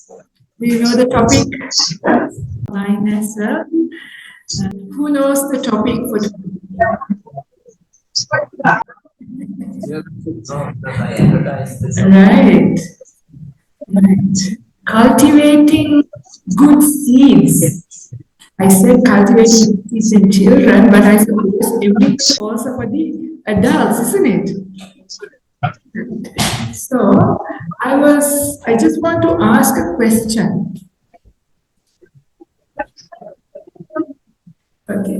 Do you know the topic? Mine as well. Who knows the topic for today? Right. Right. Cultivating good seeds. I said cultivating good seeds in children, but I suppose everybody also for the adults, isn't it? So I just want to ask a question. Okay.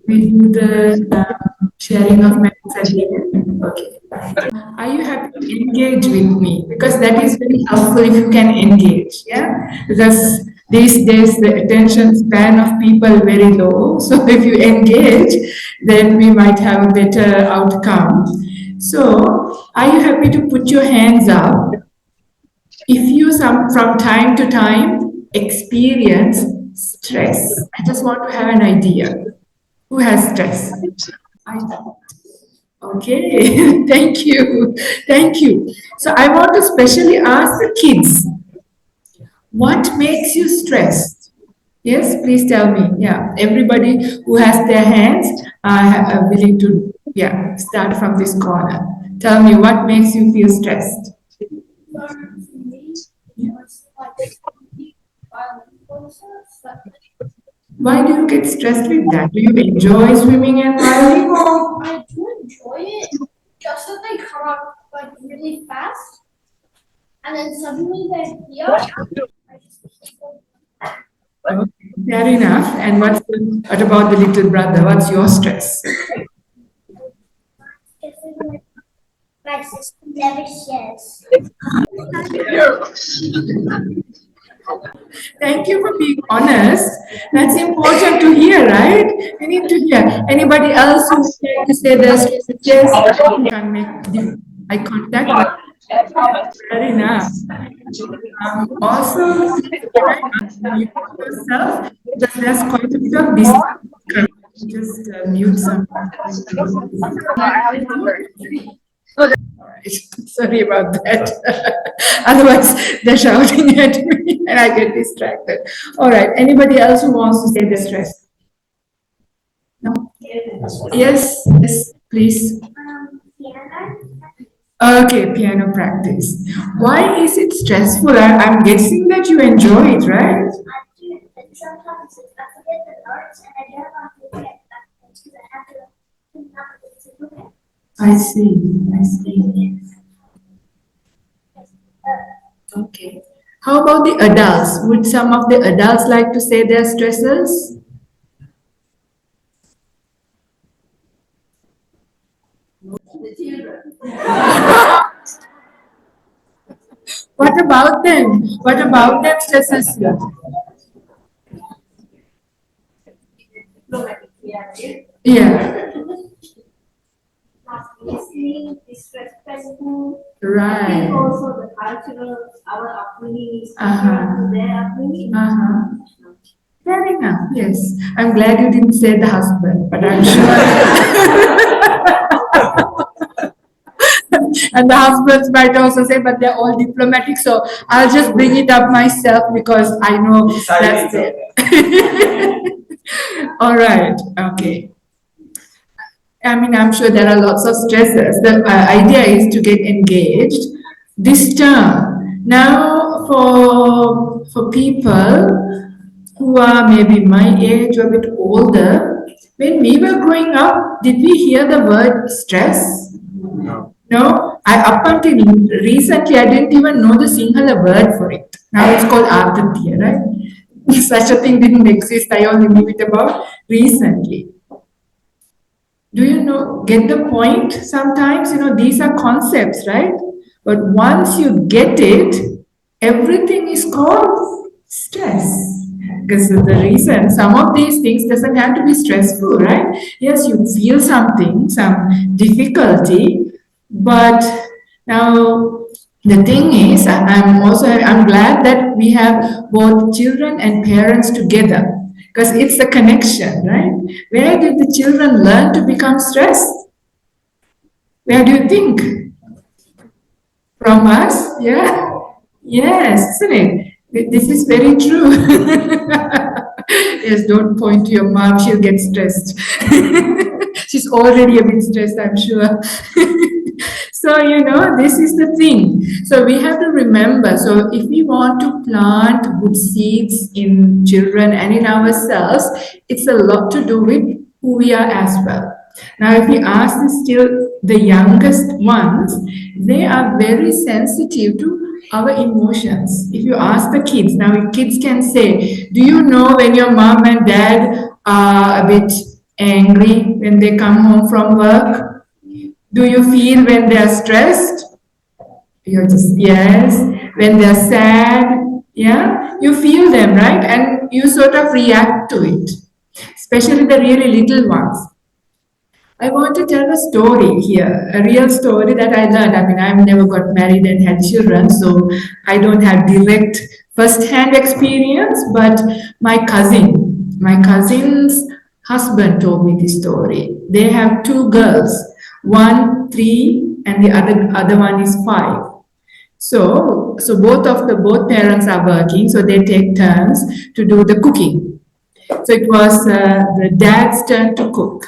We do the sharing of messages at the end. Okay. Are you happy to engage with me? Because that is very helpful if you can engage. Yeah. Because these days the attention span of people very low. So if you engage, then we might have a better outcome. So are you happy to put your hands up if you from time to time experience stress? I just want to have an idea. Who has stress? I don't. Okay, thank you. Thank you. So I want to specially ask the kids, what makes you stressed? Yes, please tell me. Yeah, everybody who has their hands are willing to, yeah, start from this corner. Tell me what makes you feel stressed? Why do you get stressed with that? Do you enjoy swimming and violin? I do enjoy it, just that they come up like really fast, and then suddenly they're here. I just keep on. Okay, fair enough. And what about the little brother? What's your stress? My sister never shares. Thank you for being honest. That's important to hear, right? We need to hear. Anybody else who would like to say their stress? Yes, can make the eye contact. Fair enough. Also, mute yourself because there's quite a bit of distance. Just mute some. Alright, sorry about that. Otherwise, they're shouting at me and I get distracted. All right, anybody else who wants to say their stress? No? Yes, yes, please. Okay, piano practice. Why is it stressful? I'm guessing that you enjoy it, right? I do, but sometimes I forget the notes and I don't know how to get back because I have to remember to look at. I see, I see. Okay. How about the adults? Would some of the adults like to say their stresses? What about them? What about them stresses you? Yeah. Listening, disrespectful. Right. Also the cultural, our upbringing is Uh-huh. different to their upbringing. Uh-huh. Fair enough, yes. I'm glad you didn't say the husband, but I'm sure. And the husbands might also say, but they're all diplomatic, so I'll just bring it up myself because I know that's it. All right, okay. I mean, I'm sure there are lots of stresses. The idea is to get engaged. This term, now for people who are maybe my age or a bit older, when we were growing up, did we hear the word stress? No, up until recently, I didn't even know the Sinhala word for it. Now it's called Arthatya, right? Such a thing didn't exist. I only knew it about recently. Do you know, get the point? Sometimes, these are concepts, right? But once you get it, everything is called stress. Because the reason, some of these things doesn't have to be stressful, right? Yes, you feel something, some difficulty, but now the thing is, I'm glad that we have both children and parents together because it's a connection, right? Where did the children learn to become stressed? Where do you think? From us? Yeah. Yes, isn't it? This is very true. Yes, don't point to your mom, she'll get stressed. She's already a bit stressed, I'm sure. So, this is the thing. So, we have to remember. So, if we want to plant good seeds in children and in ourselves, it's a lot to do with who we are as well. Now, if we ask still the youngest ones, they are very sensitive to our emotions. If you ask the kids, now if kids can say, do you know when your mom and dad are a bit angry when they come home from work? Do you feel when they are stressed? You're just, yes. When they're sad, yeah, you feel them, right? And you sort of react to it, especially the really little ones. I want to tell a story here, a real story that I learned. I mean, I've never got married and had children, so I don't have direct first-hand experience, but my cousin's husband told me this story. They have two girls, one 3 and the other one is 5. So both parents are working, so they take turns to do the cooking. So it was the dad's turn to cook.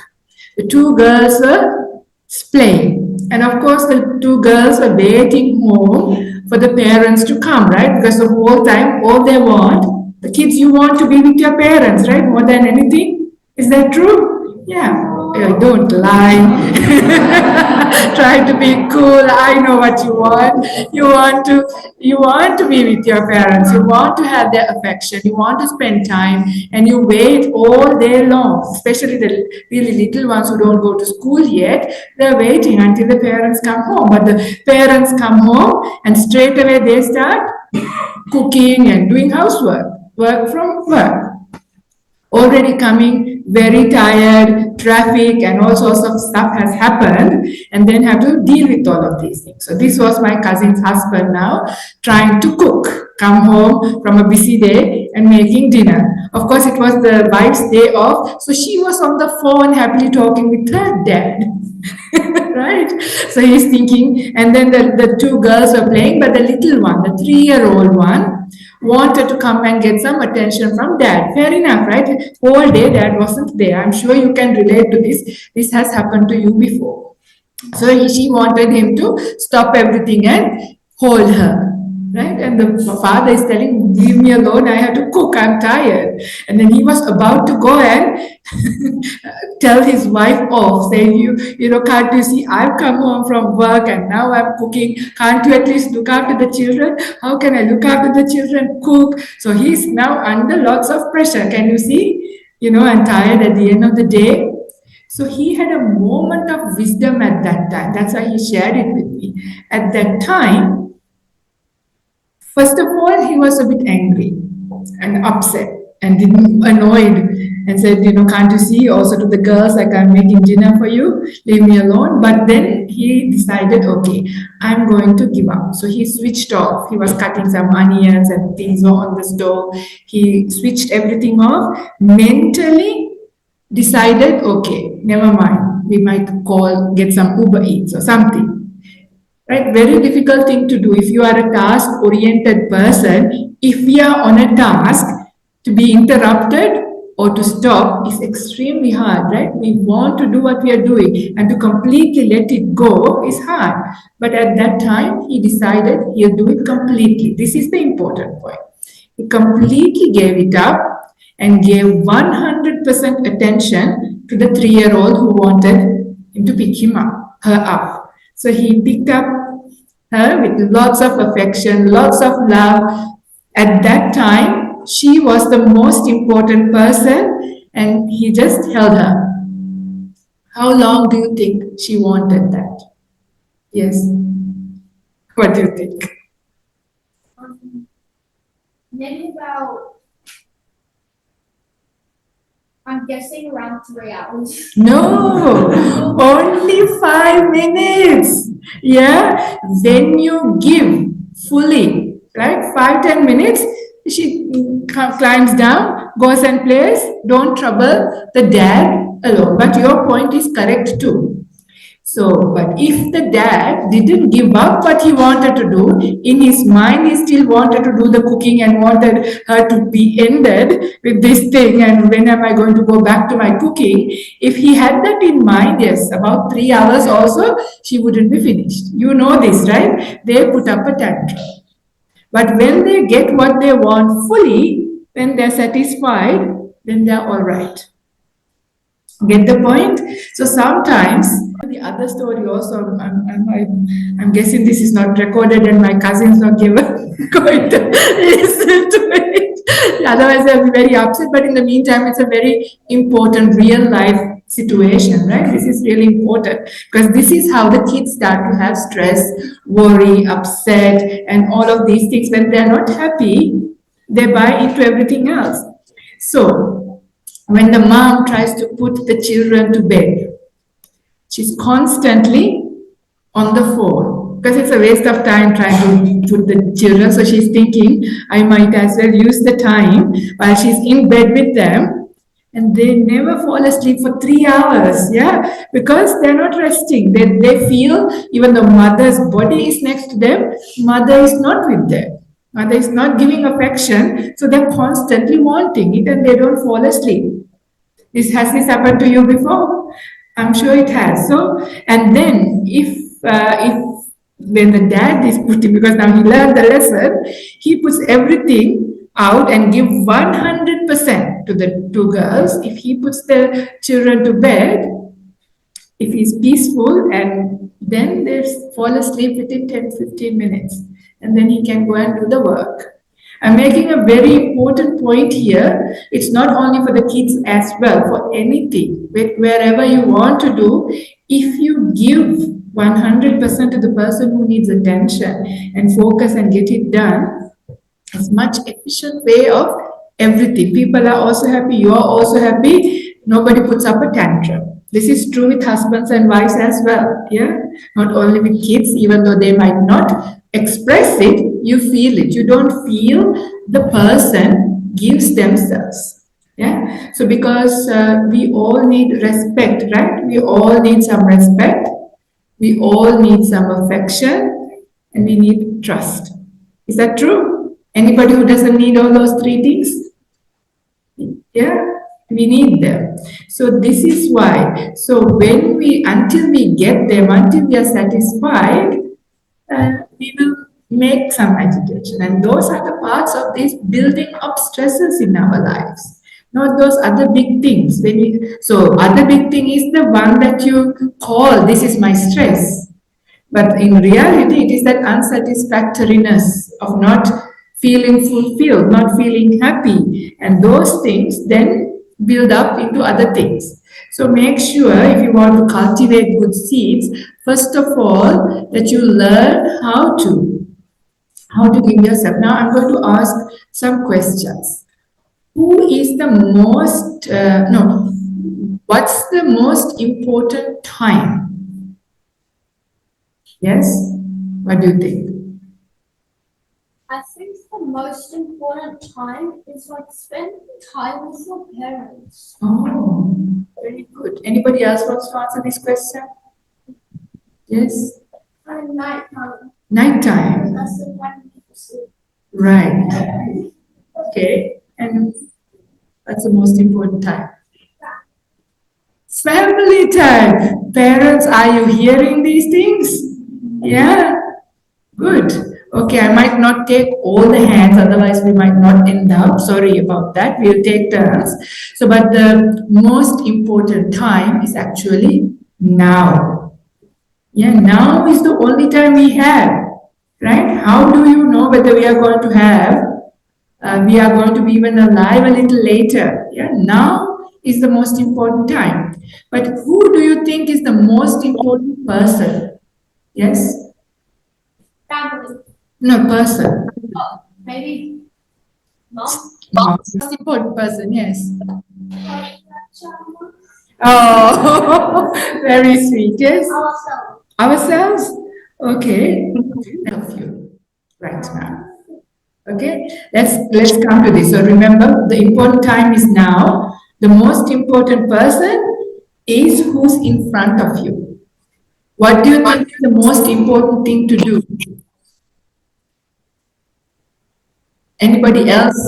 The two girls were playing. And of course, the two girls were waiting home for the parents to come, right? Because the whole time, all they want, the kids, you want to be with your parents, right? More than anything. Is that true? Yeah. Don't lie. Try to be cool. I know what you want. You want to be with your parents. You want to have their affection. You want to spend time, and you wait all day long. Especially the really little ones who don't go to school yet. They're waiting until the parents come home. But the parents come home, and straight away they start cooking and doing housework, work from work. Already coming very tired, traffic and all sorts of stuff has happened, and then have to deal with all of these things. So this was my cousin's husband now trying to cook, come home from a busy day and making dinner. Of course, it was the wife's day off, so she was on the phone happily talking with her dad. Right? So he's thinking, and then the two girls were playing, but the little one, the 3-year-old one, wanted to come and get some attention from dad. Fair enough, right? Whole day dad wasn't there. I'm sure you can relate to this. This has happened to you before. So she wanted him to stop everything and hold her. Right? And the father is telling, leave me alone, I have to cook, I'm tired. And then he was about to go and tell his wife off, saying, can't you see, I've come home from work and now I'm cooking. Can't you at least look after the children? How can I look after the children, cook? So he's now under lots of pressure. Can you see? I'm tired at the end of the day. So he had a moment of wisdom at that time. That's why he shared it with me. At that time, first of all, he was a bit angry and upset and annoyed and said, can't you see also to the girls, like I'm making dinner for you, leave me alone. But then he decided, okay, I'm going to give up. So he switched off. He was cutting some onions and things on the stove. He switched everything off, mentally decided, okay, never mind. We might get some Uber Eats or something. Right? Very difficult thing to do if you are a task-oriented person. If we are on a task, to be interrupted or to stop is extremely hard, right? We want to do what we are doing, and to completely let it go is hard. But at that time, he decided he'll do it completely. This is the important point. He completely gave it up and gave 100% attention to the 3-year-old who wanted him to pick her up. So he picked up her with lots of affection, lots of love. At that time, she was the most important person, and he just held her. How long do you think she wanted that? Yes. What do you think? Maybe about, I'm guessing around 3 hours. No, only 5 minutes. Yeah, when you give fully, right? 5-10 minutes, she climbs down, goes and plays. Don't trouble the dad alone. But your point is correct too. So, but if the dad didn't give up what he wanted to do, in his mind he still wanted to do the cooking and wanted her to be ended with this thing and when am I going to go back to my cooking? If he had that in mind, yes, about 3 hours also, she wouldn't be finished. You know this, right? They put up a tantrum. But when they get what they want fully, when they're satisfied, then they're all right. Get the point? So sometimes the other story also, I'm guessing this is not recorded and my cousin's not given going to listen to it. Otherwise, they'll be very upset. But in the meantime, it's a very important real life situation, right? This is really important because this is how the kids start to have stress, worry, upset, and all of these things. When they're not happy, they buy into everything else. So, when the mom tries to put the children to bed, she's constantly on the phone because it's a waste of time trying to put the children. So she's thinking, I might as well use the time while she's in bed with them. And they never fall asleep for 3 hours, yeah, because they're not resting. They feel even though mother's body is next to them, mother is not with them. Mother is not giving affection, so they're constantly wanting it and they don't fall asleep. Has this happened to you before? I'm sure it has. So, and then if when the dad is putting, because now he learned the lesson, he puts everything out and give 100% to the two girls. If he puts the children to bed, if he's peaceful, and then they fall asleep within 10-15 minutes, and then he can go and do the work. I'm making a very important point here. It's not only for the kids as well, for anything, wherever you want to do, if you give 100% to the person who needs attention and focus and get it done, it's much efficient way of everything. People are also happy, you are also happy, nobody puts up a tantrum. This is true with husbands and wives as well, yeah? Not only with kids, even though they might not express it, you feel it. You don't feel the person gives themselves. Yeah. So because we all need respect, right? We all need some respect. We all need some affection, and we need trust. Is that true? Anybody who doesn't need all those three things? Yeah. We need them. So this is why. So until we get them, until we are satisfied, we will make some agitation. And those are the parts of these building up stresses in our lives. Not those other big things. So other big thing is the one that you call, this is my stress. But in reality, it is that unsatisfactoriness of not feeling fulfilled, not feeling happy. And those things then build up into other things. So make sure if you want to cultivate good seeds, first of all, that you learn how to give yourself. Now I'm going to ask some questions. Who is the most, what's the most important time? Yes? What do you think? I think the most important time is like spending time with your parents. Oh, very good. Anybody else wants to answer this question? Yes? And nighttime. Nighttime. That's the time people sleep. Right. Okay. And that's the most important time. Family time. Parents, are you hearing these things? Yeah? Good. Okay, I might not take all the hands, otherwise we might not end up. Sorry about that. We'll take turns. So, but the most important time is actually now. Yeah, now is the only time we have, right? How do you know whether we are going to have, we are going to be even alive a little later? Yeah, now is the most important time. But who do you think is the most important person? Yes? Family. No, person. Oh, maybe mom. Most important person, yes. Oh, very sweet, yes. Ourselves. Ourselves? Okay. Of you right now. Okay, let's come to this. So remember, the important time is now. The most important person is who's in front of you. What do you think is the most important thing to do? Anybody else?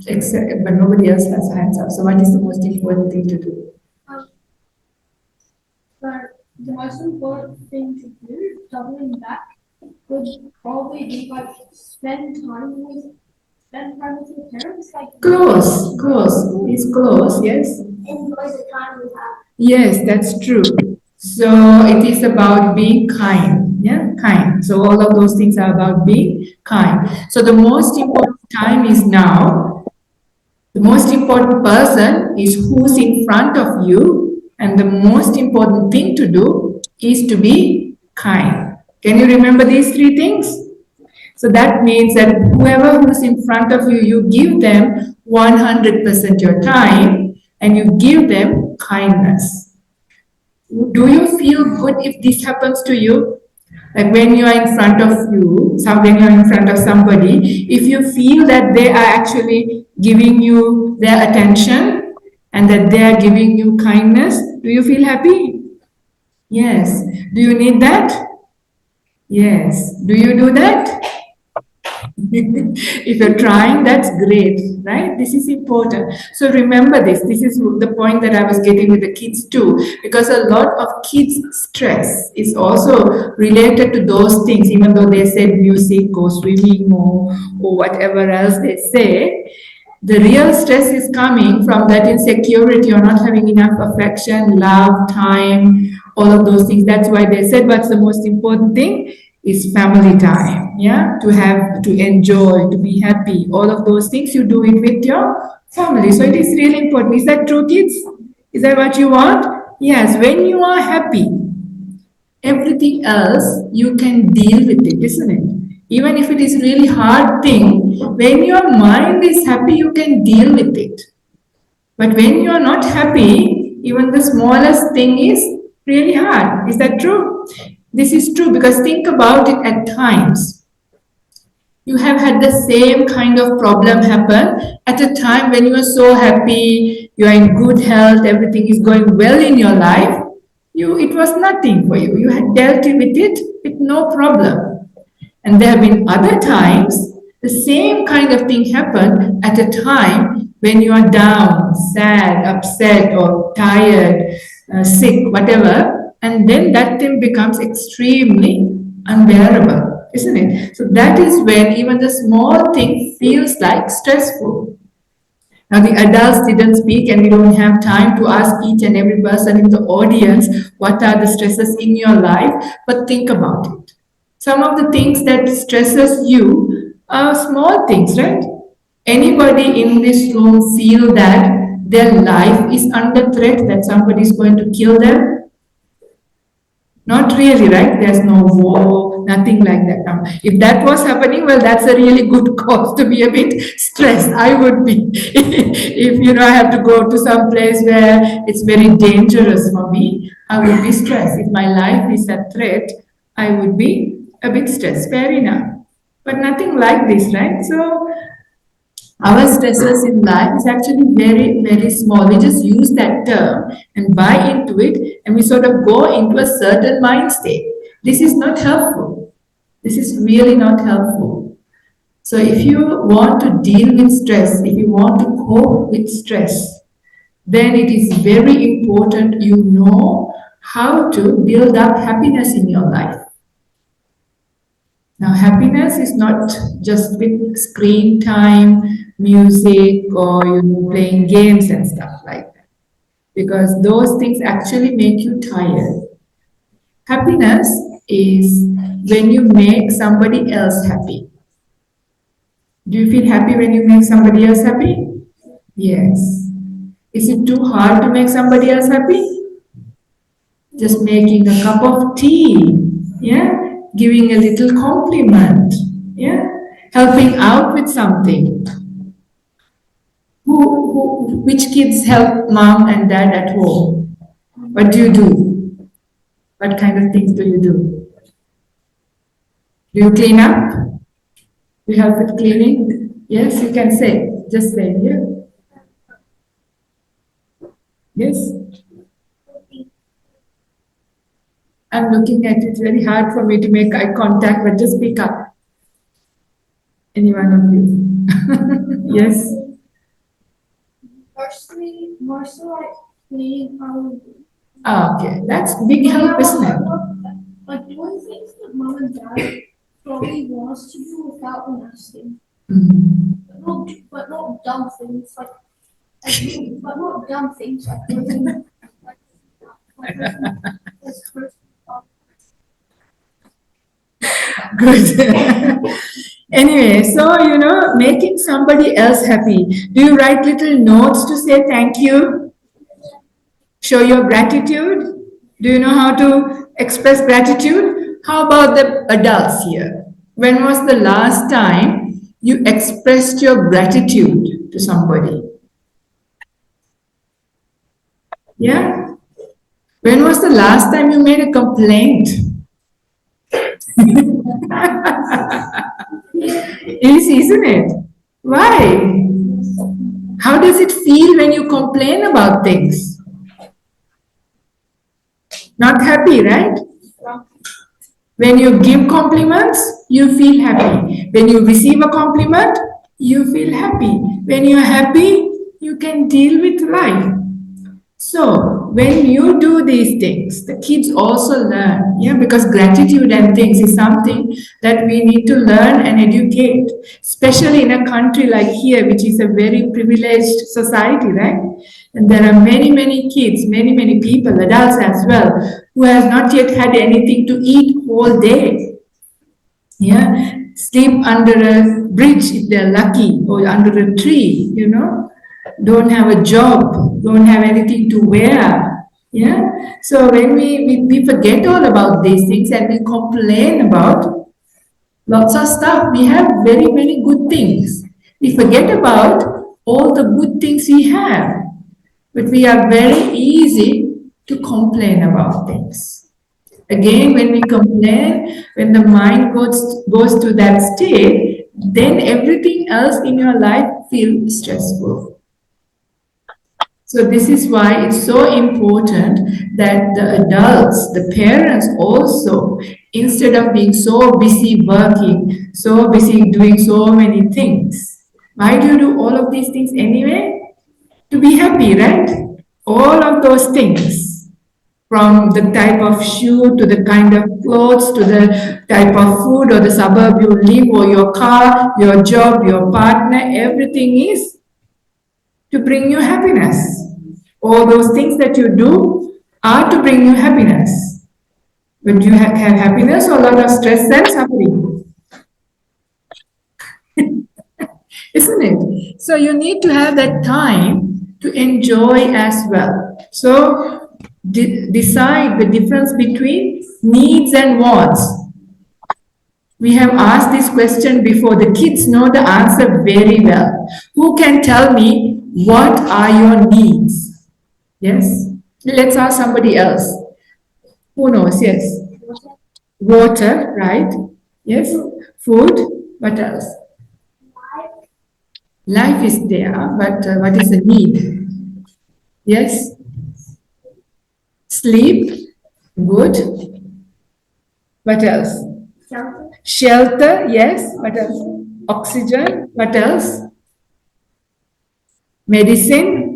Except, but nobody else has hands up. So what is the most important thing to do? But the most important thing to do, doubling back, would probably be like spend time with your parents, like Close. It's close, yes? enjoy the time we have. Yes, that's true. So it is about being kind. Yeah, kind. So all of those things are about being kind. So the most important time is now. The most important person is who's in front of you, and the most important thing to do is to be kind. Can you remember these three things? So that means that whoever who's in front of you, you give them 100% your time and you give them kindness. Do you feel good if this happens to you? Like when you are in front of when you are in front of somebody, if you feel that they are actually giving you their attention and that they are giving you kindness, do you feel happy? Yes. Do you need that? Yes. Do you do that? If you're trying, that's great, right? This is important. So remember this. This is the point that I was getting with the kids too, because a lot of kids' stress is also related to those things, even though they said music or swimming or whatever else they say. The real stress is coming from that insecurity. You're not having enough affection, love, time, all of those things. That's why they said what's the most important thing is family time. Yeah, to have, to enjoy, to be happy. All of those things you do it with your family. So it is really important. Is that true, kids? Is that what you want? Yes. When you are happy, everything else you can deal with it, isn't it? Even if it is really hard thing, when your mind is happy, you can deal with it. But when you are not happy, even the smallest thing is really hard. Is that true? This is true because think about it at times. You have had the same kind of problem happen at a time when you are so happy, you are in good health, everything is going well in your life. It was nothing for you. You had dealt with it with no problem. And there have been other times the same kind of thing happened at a time when you are down, sad, upset, or tired, sick, whatever, and then that thing becomes extremely unbearable, isn't it? So that is when even the small thing feels like stressful. Now, the adults didn't speak, and we don't have time to ask each and every person in the audience what are the stresses in your life, but think about it. Some of the things that stresses you are small things, right? Anybody in this room feel that their life is under threat, that somebody is going to kill them? Not really, right? There's no war, nothing like that. Now, if that was happening, well, that's a really good cause to be a bit stressed. I would be. If, I have to go to some place where it's very dangerous for me, I would be stressed. If my life is a threat, I would be a bit stressed. Fair enough. But nothing like this, right? So, our stresses in life is actually very, very small. We just use that term and buy into it, and we sort of go into a certain mind state. This is not helpful. This is really not helpful. So, if you want to deal with stress, if you want to cope with stress, then it is very important you know how to build up happiness in your life. Now, happiness is not just with screen time, music, or playing games and stuff like that, because those things actually make you tired. Happiness is when you make somebody else happy. Do you feel happy when you make somebody else happy? Yes. Is it too hard to make somebody else happy? Just making a cup of tea, yeah? Giving a little compliment, yeah? Helping out with something. Which kids help mom and dad at home? What do you do? What kind of things do you do? Do you clean up? Do you help with cleaning? Yes, you can say. Just say, yeah. Yes. I'm looking at it. Very hard for me to make eye contact, but just speak up. Any one of you? Yes. More so like cleaning our Okay, that's big help, isn't it? like doing things that mom and dad probably wants to do without asking. Mm. But not dumb things but not dumb things like living like this person. Good. Anyway, so making somebody else happy. Do you write little notes to say thank you? Show your gratitude? Do you know how to express gratitude? How about the adults here? When was the last time you expressed your gratitude to somebody? Yeah? When was the last time you made a complaint? Isn't it? Why? How does it feel when you complain about things? Not happy, right? When you give compliments, you feel happy. When you receive a compliment, you feel happy. When you're happy, you can deal with life. So, when you do these things, the kids also learn, because gratitude and things is something that we need to learn and educate, especially in a country like here, which is a very privileged society, right? And there are many, many kids, many, many people, adults as well, who has not yet had anything to eat all day. Yeah, sleep under a bridge if they're lucky, or under a tree, don't have a job, don't have anything to wear. Yeah. So when we forget all about these things and we complain about lots of stuff, we have very, very good things. We forget about all the good things we have. But we are very easy to complain about things. Again, when we complain, when the mind goes to that state, then everything else in your life feels stressful. So this is why it's so important that the adults, the parents also, instead of being so busy working, so busy doing so many things, why do you do all of these things anyway? To be happy, right? All of those things, from the type of shoe to the kind of clothes to the type of food or the suburb you live or your car, your job, your partner, everything is to bring you happiness. All those things that you do are to bring you happiness. But do you have happiness or a lot of stress and suffering? Isn't it? So you need to have that time to enjoy as well. So decide the difference between needs and wants. We have asked this question before. The kids know the answer very well. Who can tell me what are your needs? Yes? Let's ask somebody else. Who knows? Yes. Water, right? Yes. Food. What else? Life is there, but what is the need? Yes. Sleep. Good. What else? Shelter. Yes. What else? Oxygen. What else? Medicine.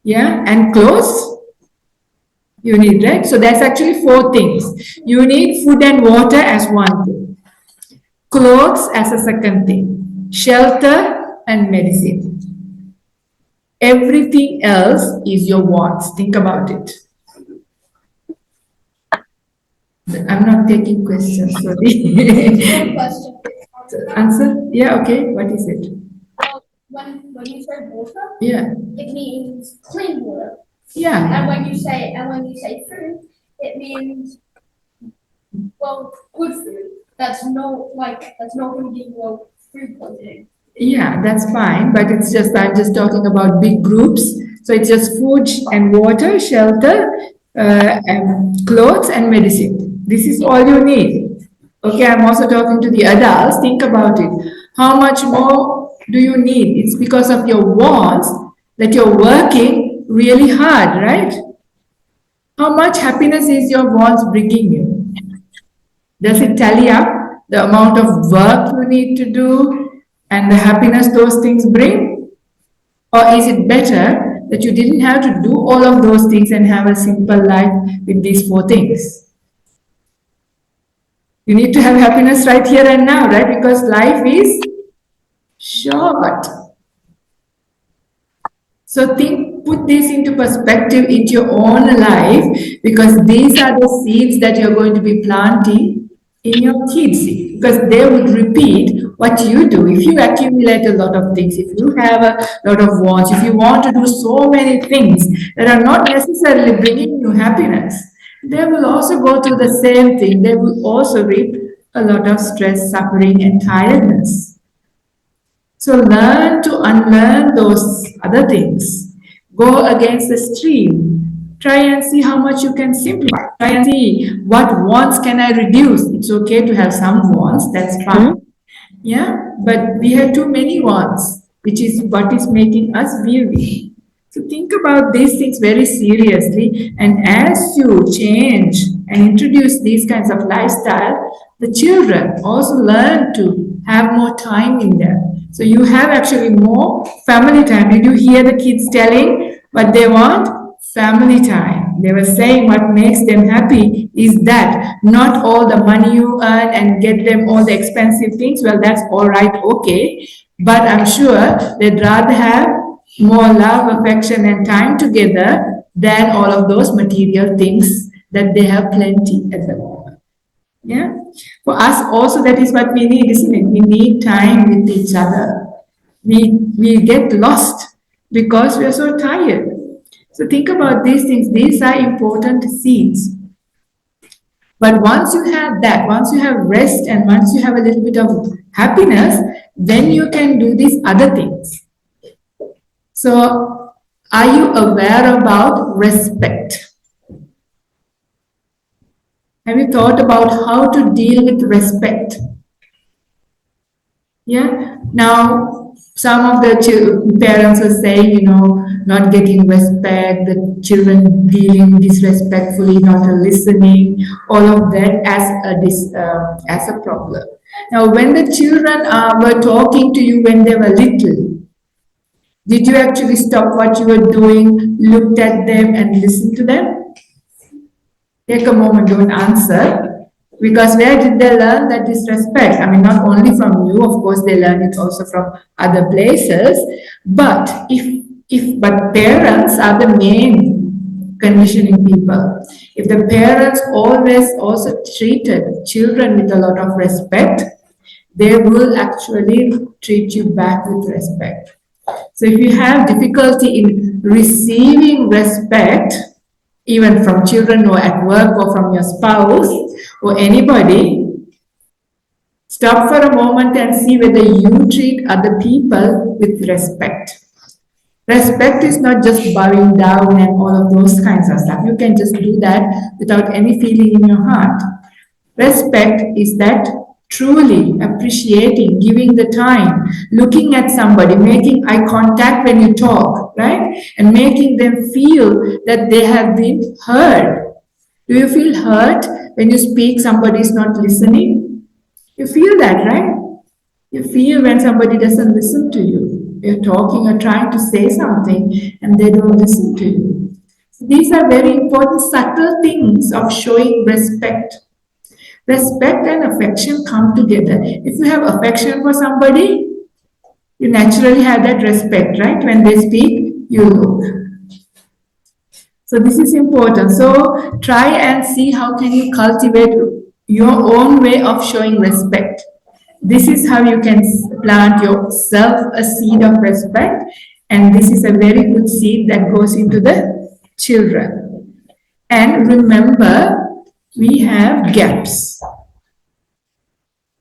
Yeah, and clothes you need, right? So that's actually 4 things. You need food and water as one thing, clothes as a second thing, shelter and medicine. Everything else is your wants. Think about it. I'm not taking questions, sorry. Question. Answer? Yeah, okay. What is it? When you say water, Yeah. it means clean water. Yeah. And when you say food, it means good food. That's not going to give you food poisoning. Yeah, that's fine, but I'm just talking about big groups. So it's just food and water, shelter, and clothes and medicine. This is all you need. Okay, I'm also talking to the adults. Think about it. How much more do you need? It's because of your wants that you're working really hard, right? How much happiness is your wants bringing you? Does it tally up the amount of work you need to do and the happiness those things bring? Or is it better that you didn't have to do all of those things and have a simple life with these 4 things? You need to have happiness right here and now, right? Because life is short. So put this into perspective into your own life, because these are the seeds that you're going to be planting in your kids, because they would repeat what you do. If you accumulate a lot of things, if you have a lot of wants, if you want to do so many things that are not necessarily bringing you happiness, they will also go through the same thing. They will also reap a lot of stress, suffering, and tiredness. So learn to unlearn those other things. Go against the stream. Try and see how much you can simplify. Try and see what wants can I reduce. It's okay to have some wants, that's fine. Yeah, but we have too many wants, which is what is making us weary. So think about these things very seriously, and as you change and introduce these kinds of lifestyle, the children also learn to have more time in them. So you have actually more family time. Did you hear the kids telling what they want? Family time. They were saying what makes them happy is that not all the money you earn and get them all the expensive things. Well, that's all right, okay. But I'm sure they'd rather have more love, affection, and time together than all of those material things that they have plenty at the moment. Yeah. For us also, that is what we need, isn't it? We need time with each other. We get lost because we are so tired. So think about these things. These are important seeds. But once you have that, once you have rest, and once you have a little bit of happiness, then you can do these other things. So, are you aware about respect? Have you thought about how to deal with respect? Yeah. Now, some of the parents are saying, not getting respect, the children dealing disrespectfully, not listening, all of that as a problem. Now, when the children were talking to you when they were little, did you actually stop what you were doing, looked at them, and listened to them? Take a moment, don't answer. Because where did they learn that disrespect? I mean, not only from you, of course, they learn it also from other places. But but parents are the main conditioning people. If the parents always also treated children with a lot of respect, they will actually treat you back with respect. So if you have difficulty in receiving respect, even from children or at work or from your spouse or anybody, stop for a moment and see whether you treat other people with respect. Respect is not just bowing down and all of those kinds of stuff. You can just do that without any feeling in your heart. Respect is that truly appreciating, giving the time, looking at somebody, making eye contact when you talk, right? And making them feel that they have been heard. Do you feel hurt when you speak, somebody is not listening? You feel that, right? You feel when somebody doesn't listen to you. You're talking or trying to say something and they don't listen to you. So these are very important, subtle things of showing respect. Respect and affection come together. If you have affection for somebody, you naturally have that respect, right? When they speak, you look. So this is important. So try and see how can you cultivate your own way of showing respect. This is how you can plant yourself a seed of respect, and this is a very good seed that goes into the children. And remember, we have gaps.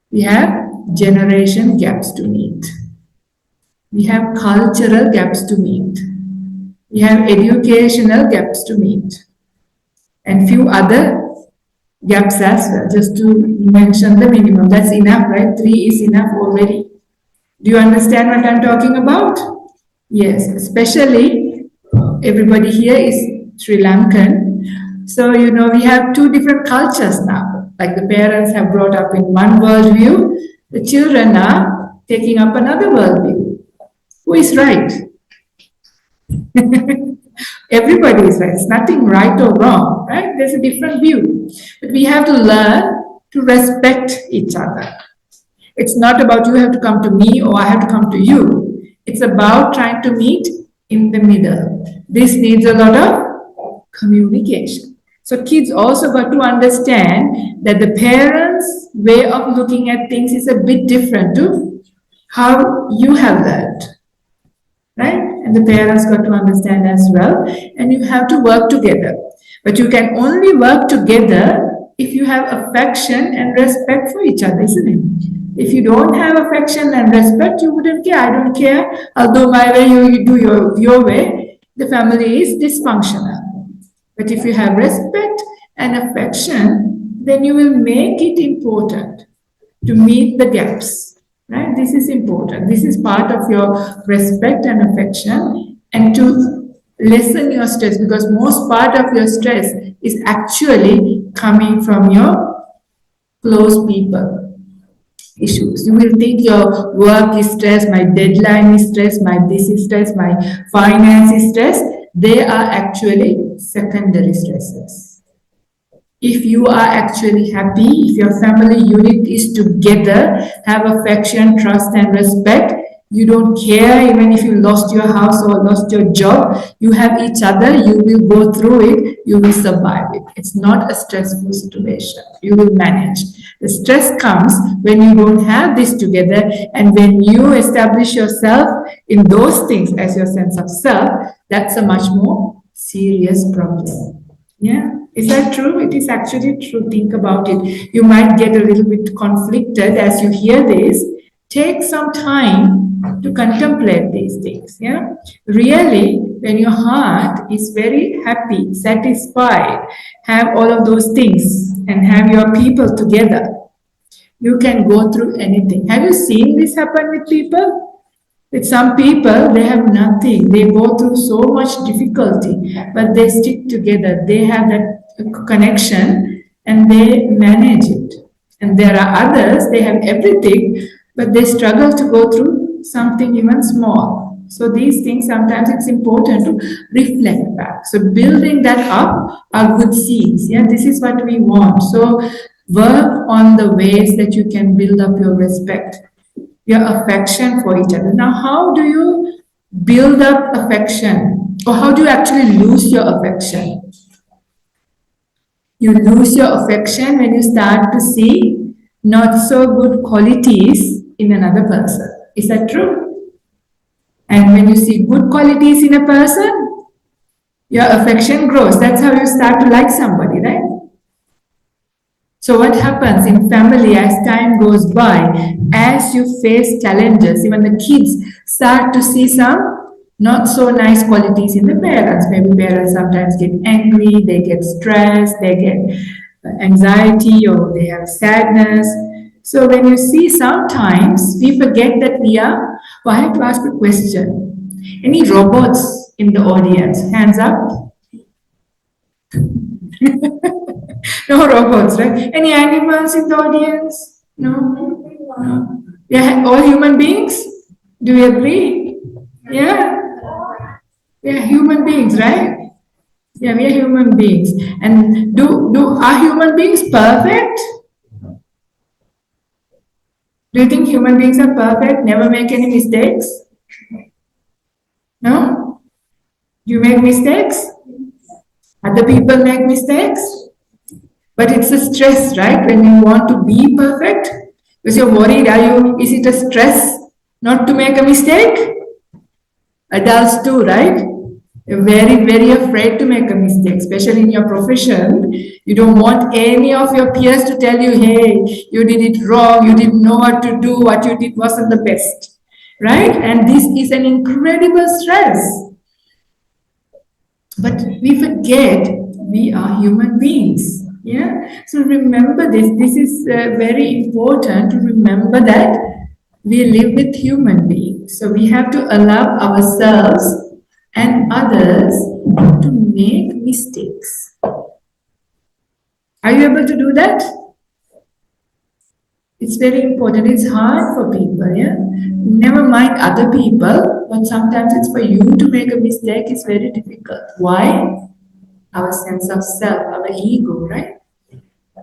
We have generation gaps to meet. We have cultural gaps to meet. We have educational gaps to meet. And few other gaps as well, just to mention the minimum. That's enough, right? 3 is enough already. Do you understand what I'm talking about? Yes, especially everybody here is Sri Lankan. So, we have two different cultures now. Like the parents have brought up in one worldview, the children are taking up another worldview. Who is right? Everybody is right. It's nothing right or wrong, right? There's a different view. But we have to learn to respect each other. It's not about you have to come to me or I have to come to you. It's about trying to meet in the middle. This needs a lot of communication. So kids also got to understand that the parents' way of looking at things is a bit different to how you have learned. Right? And the parents got to understand as well. And you have to work together. But you can only work together if you have affection and respect for each other, isn't it? If you don't have affection and respect, you wouldn't care. I don't care. I'll do my way, you do your way. The family is dysfunctional. But if you have respect and affection, then you will make it important to meet the gaps. Right? This is important. This is part of your respect and affection, and to lessen your stress, because most part of your stress is actually coming from your close people issues. You will think your work is stress, my deadline is stress, my this is stress, my finance is stress. They are actually secondary stresses. If you are actually happy, if your family unit is together, have affection, trust, and respect, you don't care even if you lost your house or lost your job, you have each other, you will go through it, you will survive it. It's not a stressful situation. You will manage. The stress comes when you don't have this together, and when you establish yourself in those things as your sense of self, that's a much more serious problem. Yeah. Is that true? It is actually true. Think about it. You might get a little bit conflicted as you hear this. Take some time to contemplate these things. Yeah. Really, when your heart is very happy, satisfied, have all of those things, and have your people together, you can go through anything. Have you seen this happen with people? With some people, they have nothing. They go through so much difficulty, but they stick together. They have that connection and they manage it. And there are others, they have everything, but they struggle to go through something even small. So these things, sometimes it's important to reflect back. So building that up are good seeds. Yeah, this is what we want. So work on the ways that you can build up your respect, your affection for each other. Now, how do you build up affection? Or how do you actually lose your affection? You lose your affection when you start to see not so good qualities in another person. Is that true? And when you see good qualities in a person, your affection grows. That's how you start to like somebody, right? So what happens in family as time goes by, as you face challenges, even the kids start to see some not so nice qualities in the parents. Maybe parents sometimes get angry, they get stressed, they get anxiety, or they have sadness. So when you see, sometimes we forget that we are. Well, I have to ask a question. Any robots in the audience? Hands up. No robots, right? Any animals in the audience? No? No. Yeah, all human beings? Do you agree? Yeah? We are human beings, right? Yeah, we are human beings. And are human beings perfect? Do you think human beings are perfect? Never make any mistakes? No? Do you make mistakes? Other people make mistakes? But it's a stress, right? When you want to be perfect, because you're worried, is it a stress not to make a mistake? Adults too, right? You're very, very afraid to make a mistake, especially in your profession. You don't want any of your peers to tell you, hey, you did it wrong, you didn't know what to do, what you did wasn't the best, right? And this is an incredible stress. But we forget we are human beings. Yeah. So remember this. This is very important to remember that we live with human beings. So we have to allow ourselves and others to make mistakes. Are you able to do that? It's very important. It's hard for people, yeah? Never mind other people, but sometimes it's for you to make a mistake. It's very difficult. Why? Our sense of self, our ego, right?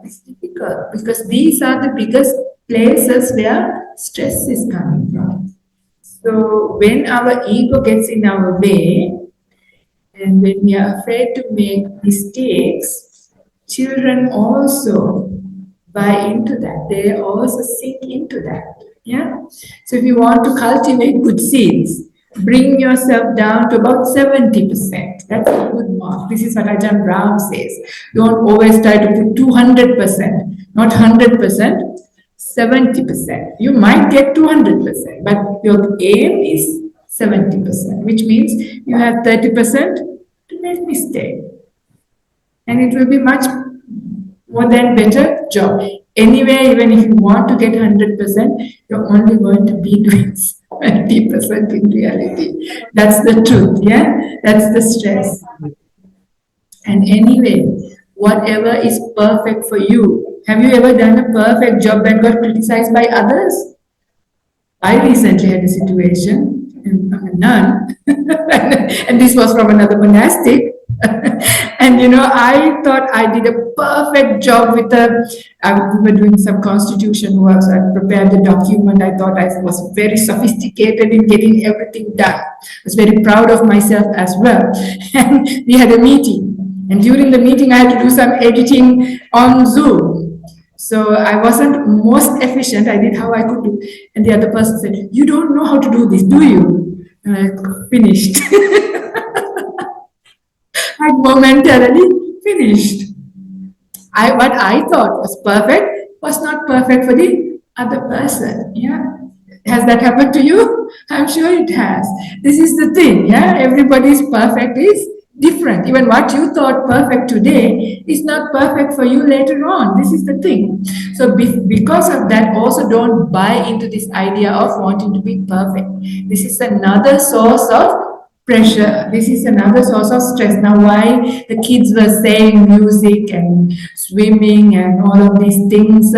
It's difficult because these are the biggest places where stress is coming from. So when our ego gets in our way, and when we are afraid to make mistakes, children also buy into that. They also sink into that. Yeah. So if you want to cultivate good seeds, bring yourself down to about 70%. That's a good mark. This is what Ajahn Brahm says. Don't always try to put 200%, not 100%. 70%. You might get 200%, but your aim is 70%, which means you have 30% to make mistake. And it will be much more than better job. Anyway, even if you want to get 100%, you're only going to be doing 70% in reality. That's the truth, yeah? That's the stress. And anyway, whatever is perfect for you. Have you ever done a perfect job and got criticized by others? I recently had a situation, and I'm a nun, and this was from another monastic. And I thought I did a perfect job with we were doing some constitution work, so I prepared the document. I thought I was very sophisticated in getting everything done. I was very proud of myself as well. And we had a meeting. And during the meeting, I had to do some editing on Zoom. So I wasn't most efficient. I did how I could do. And the other person said, "You don't know how to do this, do you?" And I finished. I momentarily finished. What I thought was perfect was not perfect for the other person. Yeah. Has that happened to you? I'm sure it has. This is the thing. Yeah. Everybody's perfect is different. Even what you thought perfect today is not perfect for you later on. This is the thing. So because of that, also don't buy into this idea of wanting to be perfect. This is another source of pressure. This is another source of stress. Now, why the kids were saying music and swimming and all of these things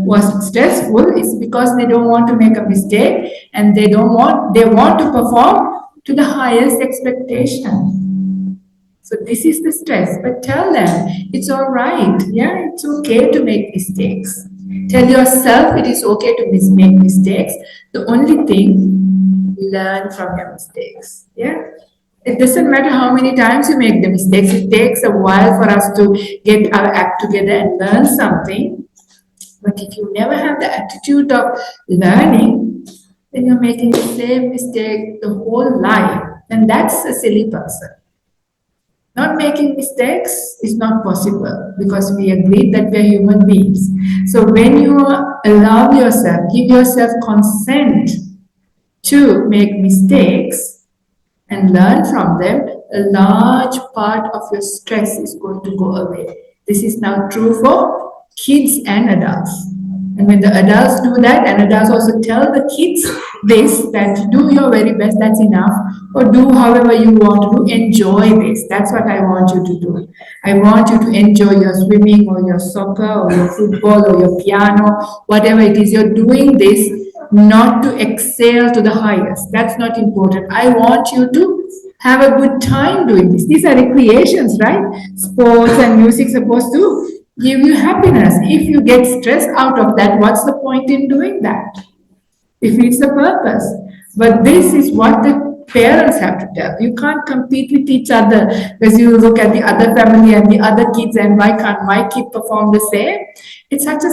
was stressful is because they don't want to make a mistake and they want to perform to the highest expectation. So this is the stress. But tell them it's all right. Yeah, it's okay to make mistakes. Tell yourself it is okay to make mistakes. The only thing, learn from your mistakes. Yeah. It doesn't matter how many times you make the mistakes. It takes a while for us to get our act together and learn something. But if you never have the attitude of learning, then you're making the same mistake the whole life. And that's a silly person. Not making mistakes is not possible because we agreed that we are human beings. So when you allow yourself, give yourself consent to make mistakes and learn from them, a large part of your stress is going to go away. This is now true for kids and adults. And when the adults do that, and adults also tell the kids this, that do your very best, that's enough, or do however you want to do, enjoy this. That's what I want you to do. I want you to enjoy your swimming or your soccer or your football or your piano, whatever it is, you're doing this not to excel to the highest. That's not important. I want you to have a good time doing this. These are recreations, right? Sports and music supposed to give you happiness. If you get stressed out of that, what's the point in doing that? It defeats the purpose. But this is what the parents have to tell. You can't compete with each other because you look at the other family and the other kids and why can't my kid perform the same? It's such a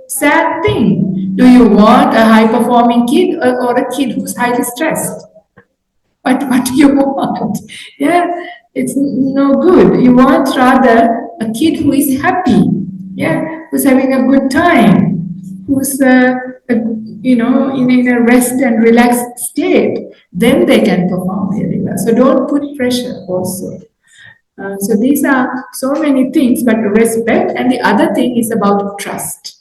sad thing. Do you want a high performing kid or a kid who's highly stressed? What do you want? Yeah, it's no good. You want rather a kid who is happy, yeah, who's having a good time, who's in a rest and relaxed state. Then they can perform really well. So don't put pressure also. So these are so many things, but respect, and the other thing is about trust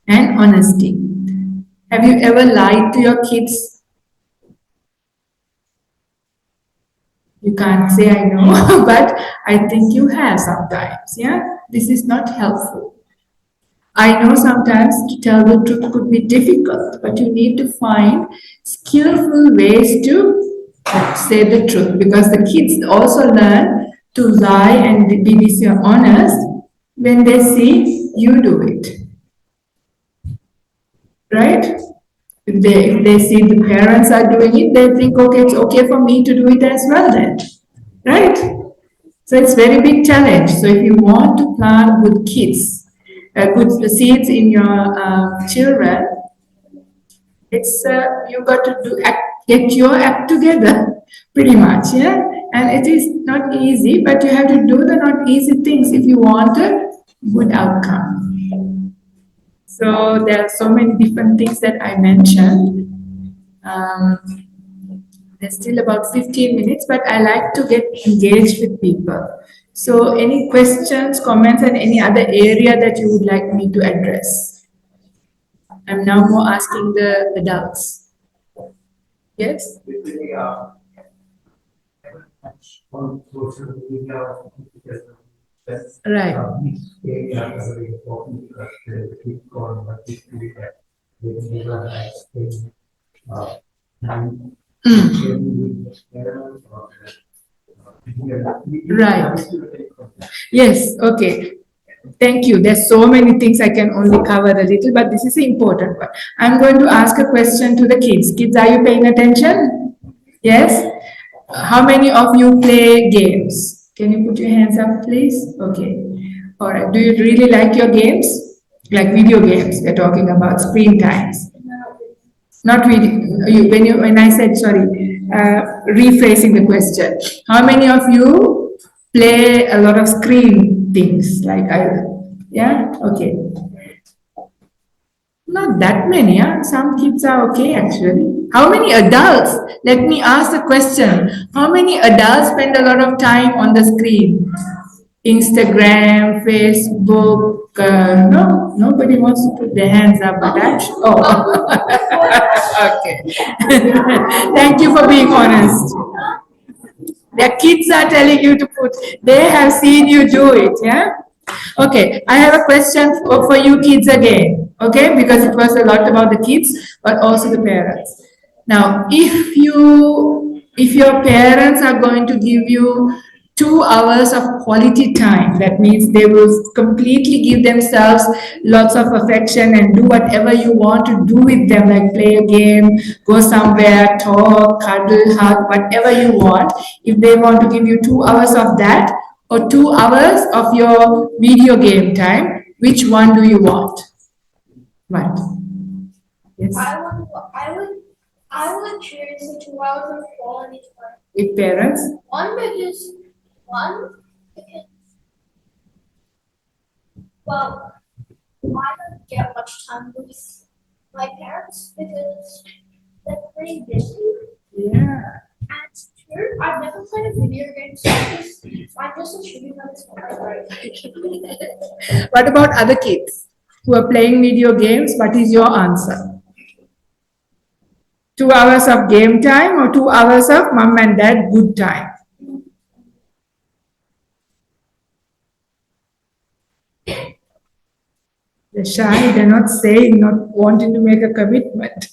and honesty. Have you ever lied to your kids? You can't say I know, but I think you have sometimes, yeah? this is not helpful. I know sometimes to tell the truth could be difficult, but you need to find skillful ways to say the truth, because the kids also learn to lie and be dishonest when they see you do it. Right? If they see the parents are doing it, they think, okay, it's okay for me to do it as well then. Right? So it's very big challenge. So if you want to plant good kids, good seeds in your children, it's you got to get your act together, pretty much, yeah. And it is not easy, but you have to do the not easy things if you want a good outcome. So there are so many different things that I mentioned. There's still about 15 minutes, but I like to get engaged with people. So any questions, comments, and any other area that you would like me to address? I'm now more asking the adults. Yes? Right. Right. Yes, okay. Thank you. There's so many things I can only cover a little, but this is the important one. I'm going to ask a question to the kids. Kids, are you paying attention? Yes? How many of you play games? Can you put your hands up, please? Okay. All right. Do you really like your games? Like video games, we're talking about screen times. Not really. When I said, sorry, rephrasing the question. How many of you play a lot of screen things? Yeah? Okay. Not that many, yeah? Some kids are okay actually. How many adults? Let me ask the question. How many adults spend a lot of time on the screen? Instagram, Facebook. No, nobody wants to put their hands up, but okay. Thank you for being honest. Their kids are telling you to put, they have seen you do it, yeah? Okay, I have a question for you kids again, okay? Because it was a lot about the kids, but also the parents. Now, if your parents are going to give you 2 hours of quality time, that means they will completely give themselves lots of affection and do whatever you want to do with them, like play a game, go somewhere, talk, cuddle, hug, whatever you want. If they want to give you 2 hours of that, or 2 hours of your video game time, which one do you want? What? Yes. I would choose the 2 hours of quality time. With parents? Well, I don't get much time with my parents because they're pretty busy. Yeah. And two, I've never played a video game, so I'm just assuming that it's not right. What about other kids who are playing video games? What is your answer? 2 hours of game time or 2 hours of mom and dad good time? They're shy, they're not saying, not wanting to make a commitment.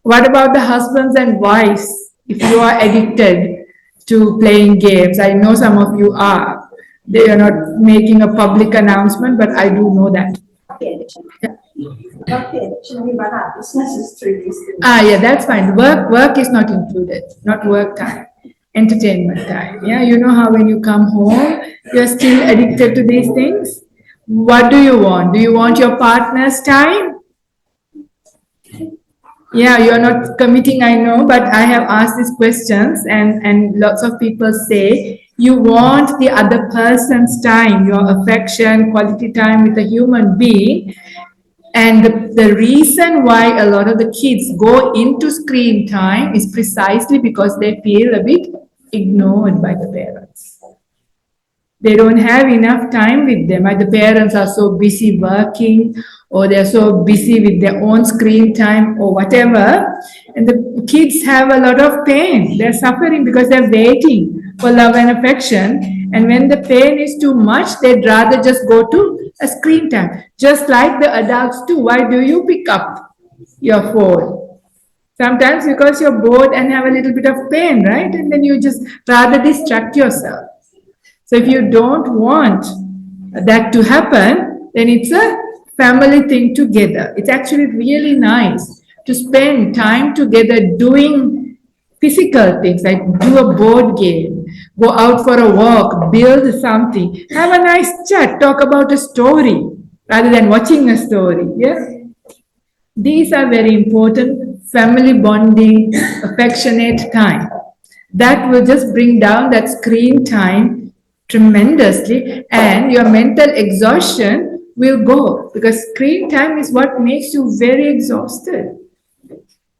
What about the husbands and wives? If you are addicted to playing games, I know some of you are. They are not making a public announcement, but I do know that. Yeah, that's fine. Work is not included, not work time, entertainment time. Yeah, you know how when you come home, you're still addicted to these things. What do you want? Do you want your partner's time? Yeah, you're not committing, I know, but I have asked these questions and lots of people say you want the other person's time, your affection, quality time with a human being. And the reason why a lot of the kids go into screen time is precisely because they feel a bit ignored by the parents. They don't have enough time with them. The parents are so busy working, or they're so busy with their own screen time or whatever. And the kids have a lot of pain. They're suffering because they're waiting for love and affection. And when the pain is too much, they'd rather just go to a screen time. Just like the adults too. Why do you pick up your phone? Sometimes because you're bored and have a little bit of pain, right? And then you just rather distract yourself. So if you don't want that to happen, then it's a family thing together. It's actually really nice to spend time together doing physical things like do a board game, go out for a walk, build something, have a nice chat, talk about a story rather than watching a story. Yeah? These are very important family bonding, affectionate time. That will just bring down that screen time tremendously, and your mental exhaustion will go because screen time is what makes you very exhausted.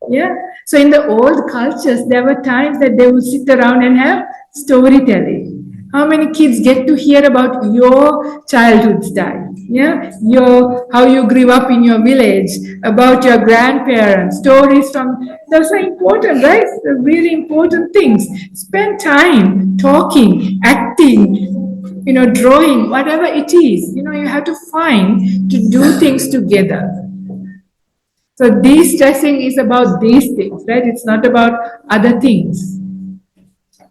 Yeah. So in the old cultures, there were times that they would sit around and have storytelling. How many kids get to hear about your childhood style? Yeah, your how you grew up in your village, about your grandparents, stories from those are important, right? They're really important things. Spend time talking, acting, drawing, whatever it is. You have to find to do things together. So de-stressing is about these things, right? It's not about other things.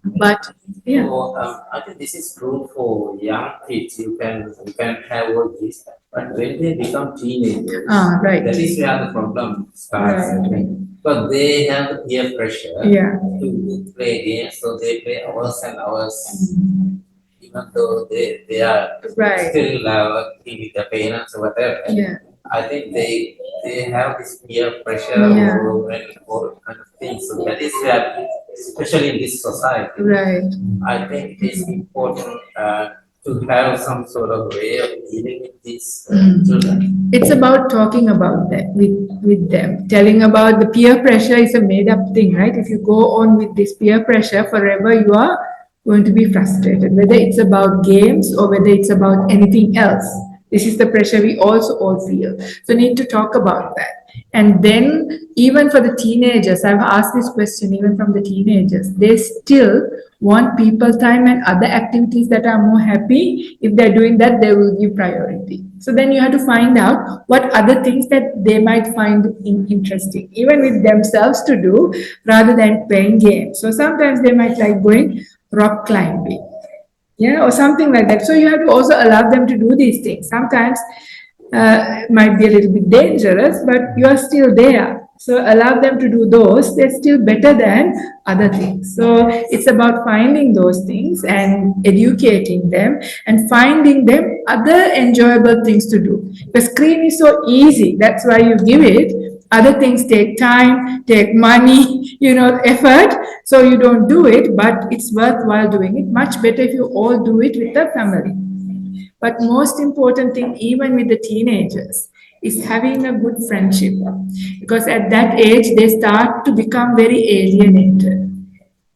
But yeah. So, I think this is true for young kids. You can have all this, but when they become teenagers, Right. that is where the problem starts. Right. Because they have the peer pressure Yeah. to play games, so they play hours and hours, even though they are Right. still working with the parents or whatever. Yeah. I think they have this peer pressure Yeah. and all kind of things. So that is where, especially in this society, Right. I think it is important to have some sort of way of dealing with these children. It's about talking about that with them. Telling about the peer pressure is a made up thing, right? If you go on with this peer pressure forever, you are going to be frustrated, whether it's about games or whether it's about anything else. This is the pressure we also all feel. So need to talk about that. And then even for the teenagers, I've asked this question even from the teenagers, they still want people time and other activities that are more happy. If they're doing that, they will give priority. So then you have to find out what other things that they might find interesting, even with themselves to do, rather than playing games. So sometimes they might like going rock climbing. Yeah, or something like that. So you have to also allow them to do these things. Sometimes it might be a little bit dangerous, but you are still there. So allow them to do those. They're still better than other things. So it's about finding those things and educating them and finding them other enjoyable things to do. The screen is so easy. That's why you give it. Other things take time, take money, effort. So you don't do it, but it's worthwhile doing it. Much better if you all do it with the family. But most important thing, even with the teenagers, is having a good friendship. Because at that age, they start to become very alienated.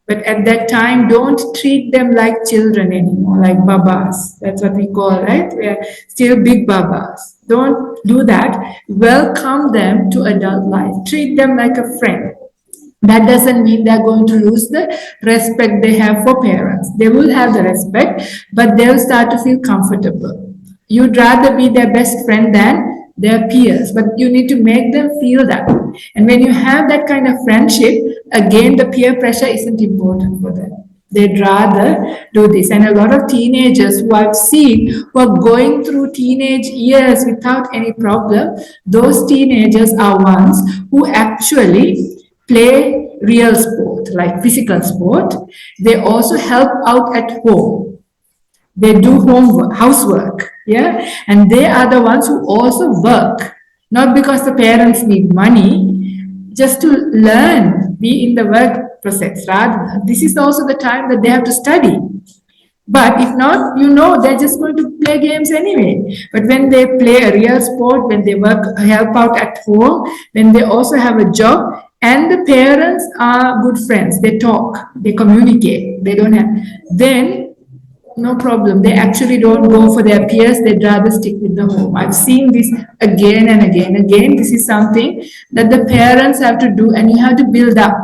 But at that time, don't treat them like children anymore, like babas. That's what we call, right? We're still big babas. Don't do that. Welcome them to adult life. Treat them like a friend. That doesn't mean they're going to lose the respect they have for parents. They will have the respect, but they'll start to feel comfortable. You'd rather be their best friend than their peers, but you need to make them feel that. And when you have that kind of friendship, again, the peer pressure isn't important for them. They'd rather do this. And a lot of teenagers who I've seen who are going through teenage years without any problem, those teenagers are ones who actually play real sport, like physical sport. They also help out at home. They do homework, housework, yeah? And they are the ones who also work, not because the parents need money, just to learn, be in the work process. Rather, this is also the time that they have to study. But if not, they're just going to play games anyway. But when they play a real sport, when they work, help out at home, when they also have a job, and the parents are good friends, they talk, they communicate, they don't have, then no problem. They actually don't go for their peers, they'd rather stick with the home. I've seen this again and again. This is something that the parents have to do, and you have to build up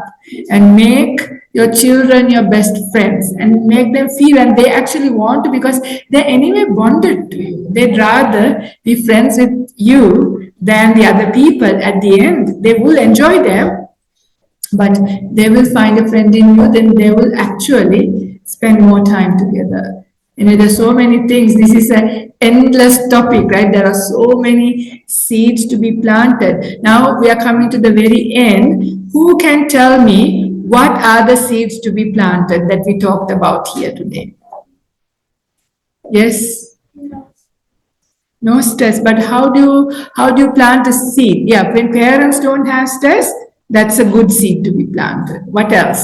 and make your children your best friends and make them feel, and they actually want to, because they're anyway bonded to you. They'd rather be friends with you than the other people. At the end, they will enjoy them, but they will find a friend in you, then they will actually spend more time together. There's so many things. This is an endless topic, right? There are so many seeds to be planted. Now we are coming to the very end. Who can tell me what are the seeds to be planted that we talked about here today? Yes? No stress. But how do you plant a seed? Yeah, when parents don't have stress, that's a good seed to be planted. What else?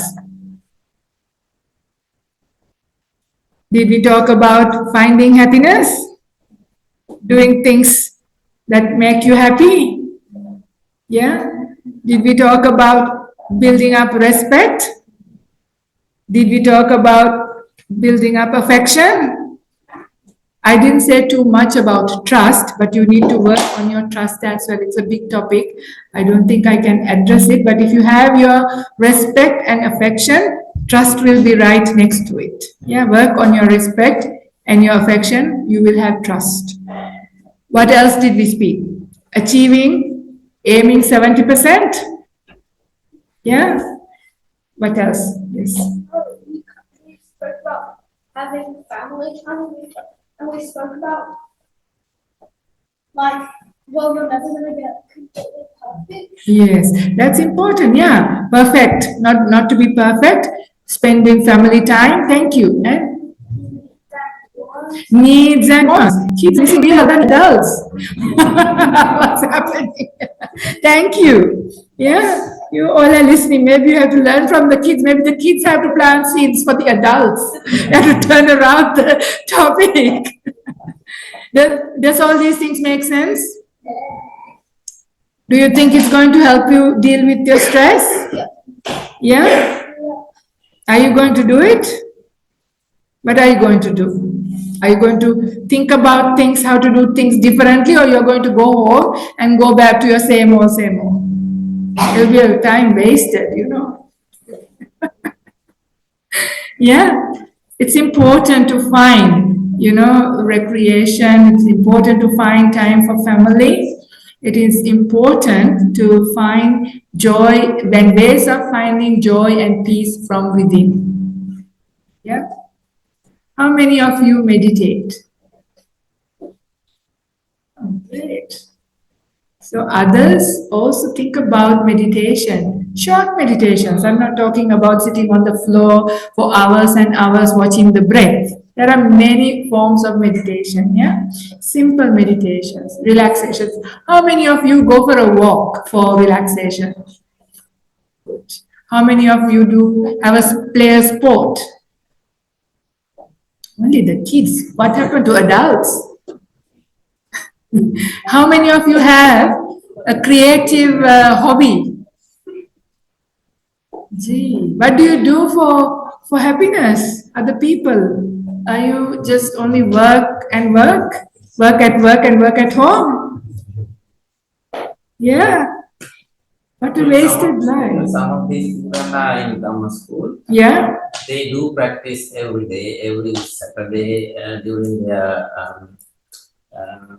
Did we talk about finding happiness? Doing things that make you happy? Yeah? Did we talk about building up respect? Did we talk about building up affection? I didn't say too much about trust, but you need to work on your trust as well. It's a big topic. I don't think I can address it, but if you have your respect and affection, trust will be right next to it. Yeah, work on your respect and your affection, you will have trust. What else did we speak? Achieving, aiming 70%? Yeah? What else? Yes. We spoke about having family time, and we spoke about, like, well, you're never going to get completely perfect. Yes, that's important. Yeah, perfect. Not to be perfect. Spending family time. Thank you. And needs and wants. Kids listening to other adults. What's happening? Thank you. Yeah, you all are listening. Maybe you have to learn from the kids. Maybe the kids have to plant seeds for the adults. You have to turn around the topic. Does all these things make sense? Do you think it's going to help you deal with your stress? Yeah? Are you going to do it? What are you going to do? Are you going to think about things, how to do things differently, or you're going to go home and go back to your same old, same old? It'll be a time wasted, you know. Yeah, it's important to find, recreation. It's important to find time for family. It is important to find joy, when ways of finding joy and peace from within. Yeah? How many of you meditate? Oh, great. So others also think about meditation, short meditations. I'm not talking about sitting on the floor for hours and hours watching the breath. There are many forms of meditation, yeah? Simple meditations, relaxations. How many of you go for a walk for relaxation? Good. How many of you play a sport? Only the kids. What happened to adults? How many of you have a creative hobby? Gee, what do you do for happiness? Other people? Are you just only work and work? Work at work and work at home? Yeah. What a wasted life. Some of these children are in Dhamma school. Yeah. They do practice every day, every Saturday during their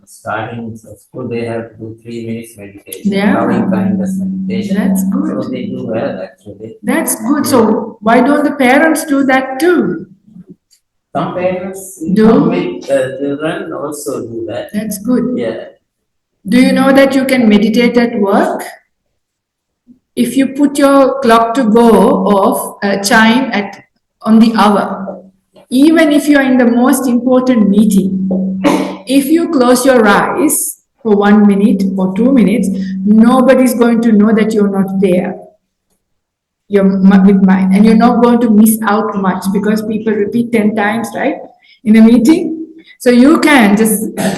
starting school. They have to do 3 minutes meditation, Yeah. loving kindness meditation. That's good. So they do well actually. That's good. So why don't the parents do that too? Some parents Do? with children also do that. That's good. Yeah. Do you know that you can meditate at work? If you put your clock to go off, chime on the hour, even if you are in the most important meeting, if you close your eyes for 1 minute or 2 minutes, nobody's going to know that you're not there. You're with mind, and you're not going to miss out much because people repeat 10 times, right, in a meeting. So you can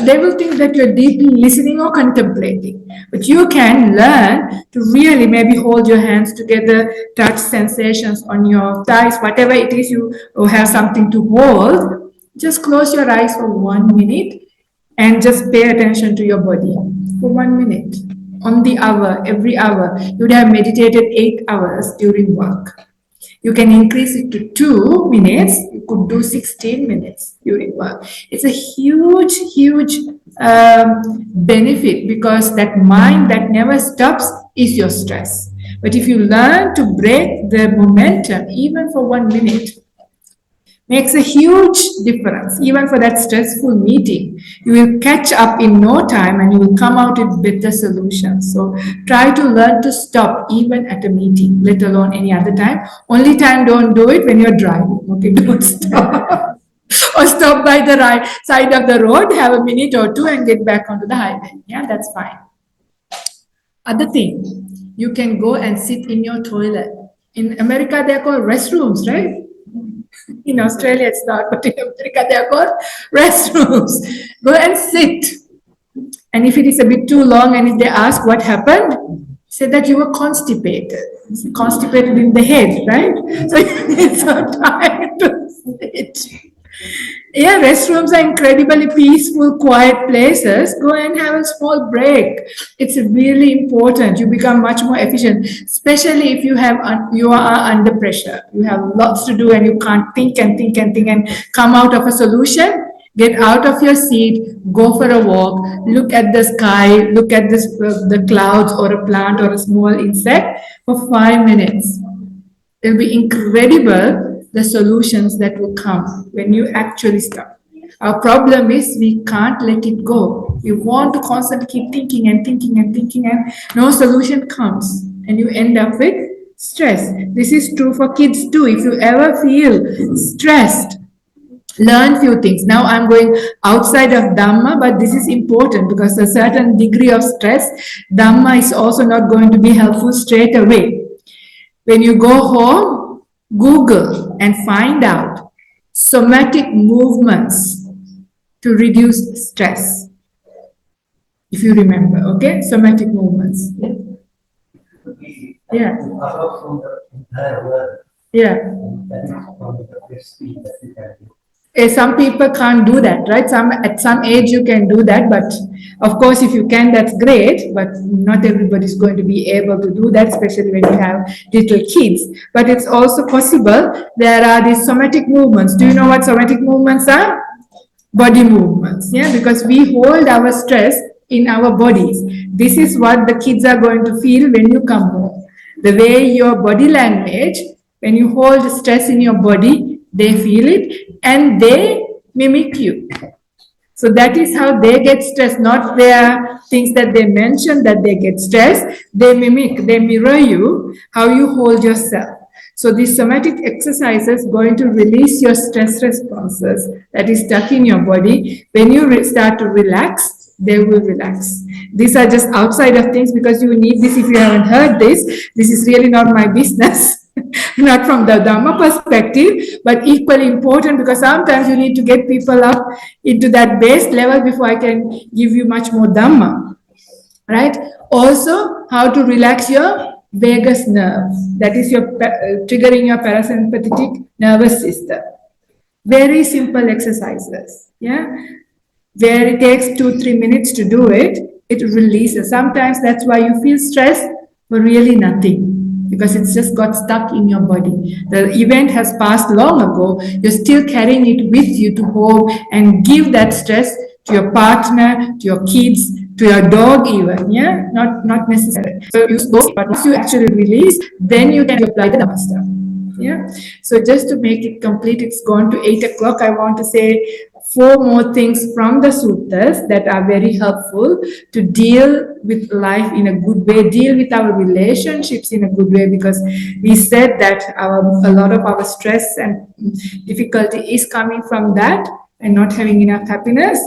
they will think that you're deeply listening or contemplating, but you can learn to really maybe hold your hands together, touch sensations on your thighs, whatever it is you have something to hold. Just close your eyes for 1 minute and just pay attention to your body for 1 minute. On the hour, every hour, you would have meditated 8 hours during work. You can increase it to 2 minutes. You could do 16 minutes during work. It's a huge, huge benefit, because that mind that never stops is your stress. But if you learn to break the momentum, even for 1 minute, makes a huge difference. Even for that stressful meeting, you will catch up in no time and you will come out with better solutions. So try to learn to stop even at a meeting, let alone any other time. Only time don't do it when you're driving. Okay, don't stop. Or stop by the right side of the road, have a minute or two and get back onto the highway. Yeah, that's fine. Other thing, you can go and sit in your toilet. In America, they're called restrooms, right? In Australia, it's not, but in America, they are called restrooms. Go and sit. And if it is a bit too long and if they ask what happened, say that you were constipated. Constipated in the head, right? So you need some time to sit. Yeah, restrooms are incredibly peaceful, quiet places. Go and have a small break. It's really important. You become much more efficient, especially if you are under pressure. You have lots to do and you can't think and think and think and come out of a solution. Get out of your seat, go for a walk, look at the sky, look at the clouds or a plant or a small insect for 5 minutes. It'll be incredible, the solutions that will come when you actually stop. Our problem is we can't let it go. We want to constantly keep thinking and thinking and thinking, and no solution comes, and you end up with stress. This is true for kids too. If you ever feel stressed, learn few things. Now I'm going outside of Dhamma, but this is important because a certain degree of stress, Dhamma is also not going to be helpful straight away. When you go home, Google and find out somatic movements to reduce stress. If you remember, okay? Somatic movements. Yeah. Yeah. Some people can't do that, right? At some age you can do that, but of course if you can, that's great, but not everybody is going to be able to do that, especially when you have little kids. But it's also possible. There are these somatic movements. Do you know what somatic movements are? Body movements, yeah, because we hold our stress in our bodies. This is what the kids are going to feel when you come home. The way your body language, when you hold stress in your body, they feel it and they mimic you. So that is how they get stressed. Not their things that they mention that they get stressed. They mimic, they mirror you, how you hold yourself. So these somatic exercises going to release your stress responses that is stuck in your body. When you start to relax, they will relax. These are just outside of things because you need this. If you haven't heard this is really not my business. Not from the Dhamma perspective, but equally important because sometimes you need to get people up into that base level before I can give you much more Dhamma. Right? Also, how to relax your vagus nerve. That is your triggering your parasympathetic nervous system. Very simple exercises. Yeah? Where it takes 2-3 minutes to do it, it releases. Sometimes that's why you feel stressed for really nothing. Because it's just got stuck in your body. The event has passed long ago. You're still carrying it with you to home and give that stress to your partner, to your kids, to your dog even. Yeah, not necessary. So use those, but once you actually release, then you can apply the Dhamma stuff. Yeah. So just to make it complete, it's gone to 8 o'clock. I want to say 4 more things from the suttas that are very helpful to deal with life in a good way, deal with our relationships in a good way, because we said that a lot of our stress and difficulty is coming from that and not having enough happiness.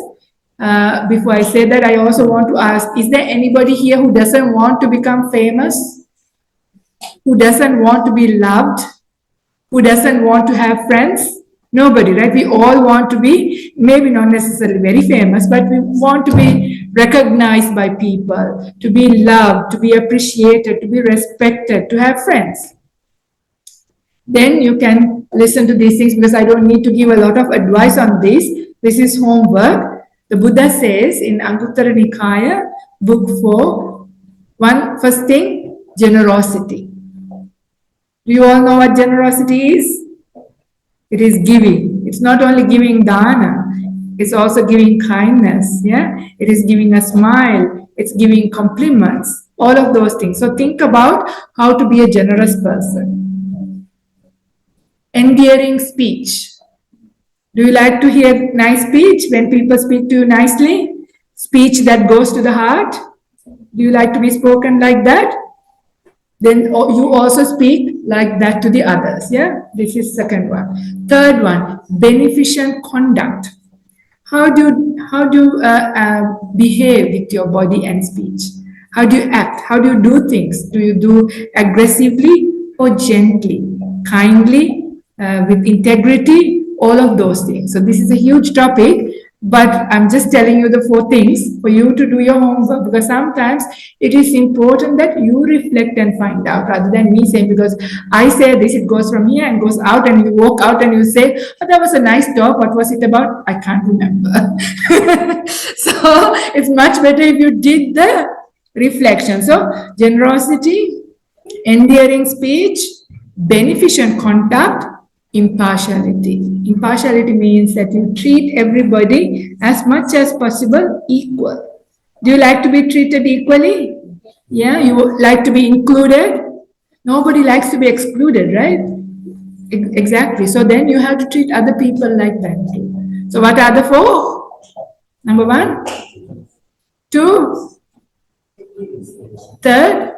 Before I say that, I also want to ask, is there anybody here who doesn't want to become famous? Who doesn't want to be loved? Who doesn't want to have friends? Nobody, right? We all want to be, maybe not necessarily very famous, but we want to be recognized by people, to be loved, to be appreciated, to be respected, to have friends. Then you can listen to these things because I don't need to give a lot of advice on this. This is homework. The Buddha says in Anguttara Nikaya, book 4, first thing, generosity. Do you all know what generosity is? It is giving. It's not only giving dana, it's also giving kindness. Yeah, it is giving a smile. It's giving compliments. All of those things. So think about how to be a generous person. Endearing speech. Do you like to hear nice speech when people speak to you nicely? Speech that goes to the heart? Do you like to be spoken like that? Then you also speak like that to the others. Yeah, this is second one. Third one, beneficent conduct. How do you behave with your body and speech? How do you act? How do you do things? Do you do aggressively or gently, kindly, with integrity? All of those things. So this is a huge topic, but I'm just telling you the 4 things for you to do your homework, because sometimes it is important that you reflect and find out rather than me saying, because I say this, it goes from here and goes out, and you walk out and you say, oh, that was a nice talk. What was it about? I can't remember. So it's much better if you did the reflection. So generosity, endearing speech, beneficent conduct, impartiality. Impartiality means that you treat everybody as much as possible equal. Do you like to be treated equally? Yeah, you like to be included? Nobody likes to be excluded, right? Exactly. So then you have to treat other people like that too. So what are the 4? Number 1, 2, third,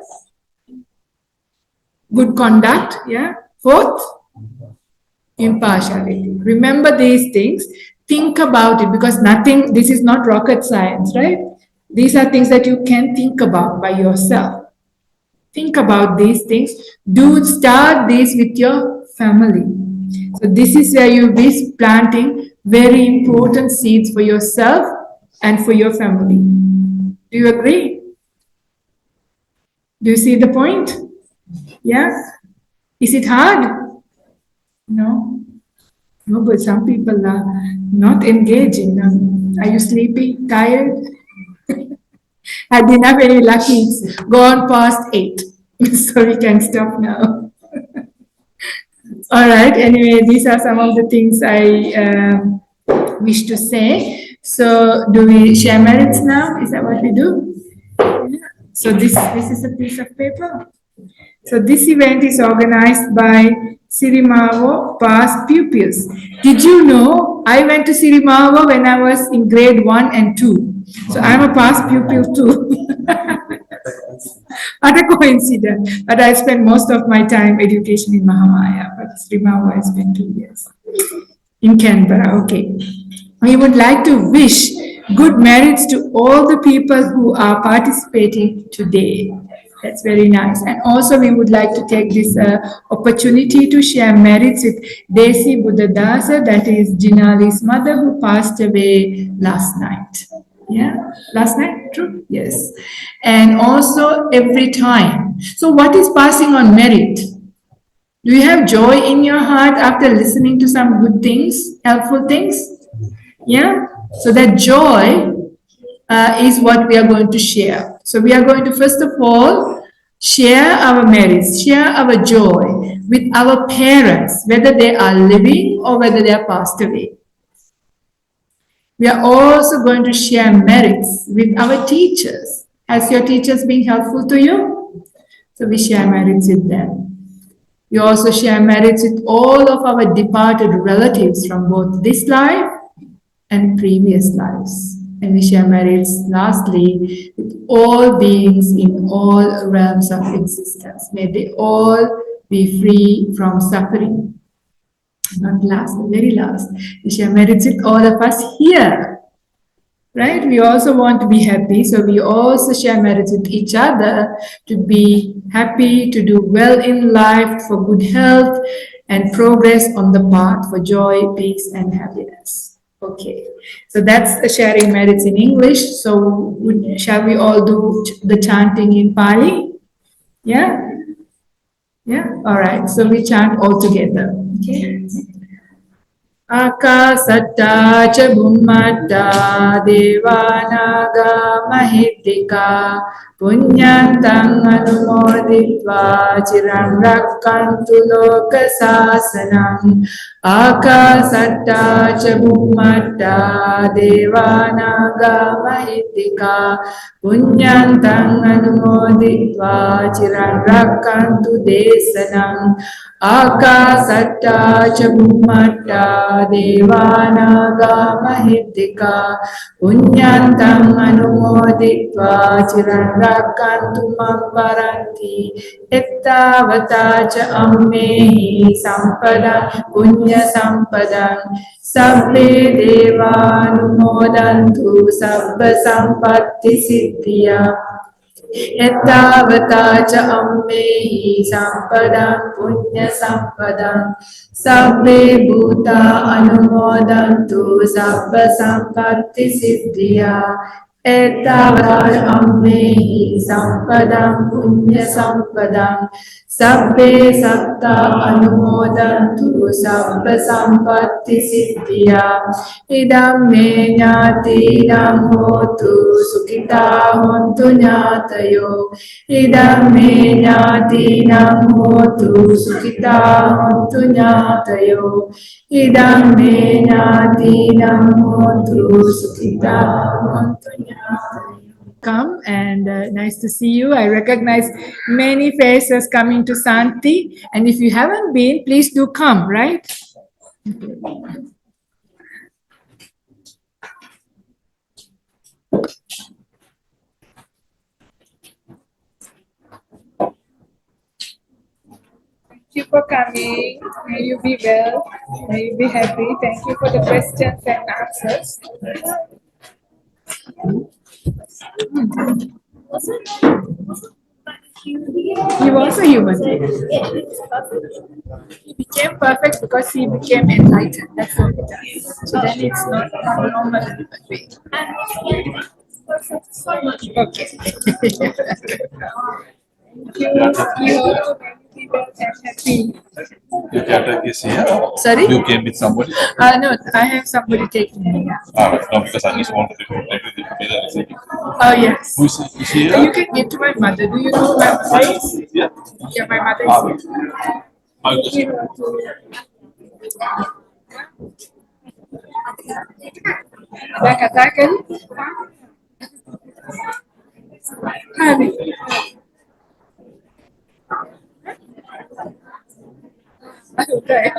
good conduct. Yeah. 4th, impartiality. Remember these things. Think about it, because this is not rocket science, right? These are things that you can think about by yourself. Think about these things. Do start this with your family. So this is where you'll be planting very important seeds for yourself and for your family. Do you agree? Do you see the point? Yeah? Is it hard? No? No, but some people are not engaging. Are you sleepy, tired? Had enough, very lucky. It's gone past 8. So we can stop now. All right. Anyway, these are some of the things I wish to say. So do we share merits now? Is that what we do? So this is a piece of paper. So this event is organized by Sirimavo past pupils. Did you know I went to Sirimavo when I was in grade 1 and 2? So I'm a past pupil too. What a coincidence. But I spent most of my time education in Mahamaya, but Sirimavo I spent 2 years. In Canberra, okay. We would like to wish good merits to all the people who are participating today. That's very nice. And also we would like to take this opportunity to share merits with Desi Buddhadasa, that is Jinali's mother, who passed away last night. Yeah, last night, true? Yes. And also every time. So what is passing on merit? Do you have joy in your heart after listening to some good things, helpful things? Yeah? So that joy is what we are going to share. So we are going to first of all share our merits, share our joy with our parents, whether they are living or whether they are passed away. We are also going to share merits with our teachers. Has your teachers been helpful to you? So we share merits with them. We also share merits with all of our departed relatives from both this life and previous lives. And we share merits, lastly, with all beings in all realms of existence. May they all be free from suffering. Not last, the very last. We share merits with all of us here. Right? We also want to be happy, so we also share merits with each other to be happy, to do well in life, for good health, and progress on the path for joy, peace, and happiness. Okay, so that's sharing merits in English. So shall we all do the chanting in Pali? Yeah? Yeah? All right, so we chant all together. Okay? Akasatta cha bhummatta devanaga mahittika punyantang anumoditva chiran rakkantu loka sasanam. Akasatta cha bhummatta devanaga mahittika punyantang anumoditva chiran rakkantu desanam. Akasatta cha bhummatta devanaga mahittika punyantang anumoditva chiran rakkantu mam paranti ettavata cha ammehi sampada punya sampadang sabbe devanumodantu sabba sampatti siddhya ettavata cha ammehi sampadang punya sampadang sabbe bhuta anumodantu sabba sampatti siddhya ettavata cha ammehi sampadang punya sampadang sabbe satta anumodantu sabba sampatti siddhya idam me jnatinam hotu sukhita hontu jnatayo idam me jnatinam hotu sukhita hontu jnatayo idam me jnatinam hotu sukhita hontu jnatayo. Come and nice to see you. I recognize many faces coming to Santi, and if you haven't been, please do come, right? Thank you for coming. May you be well. May you be happy. Thank you for the questions and answers. He was a human. He became perfect because he became enlightened. That's what it does. So then it's not a normal human being. Okay. You also be well and happy. You came this year? Sorry? You came with somebody? No, I have somebody taking me. No, because I just wanted to take with you. Oh, yes. Who's is he You here? can get to my mother. Do you know my mother is? Yeah. Yeah, my mother is here. I'll just Dah katakan. Hari. Okay.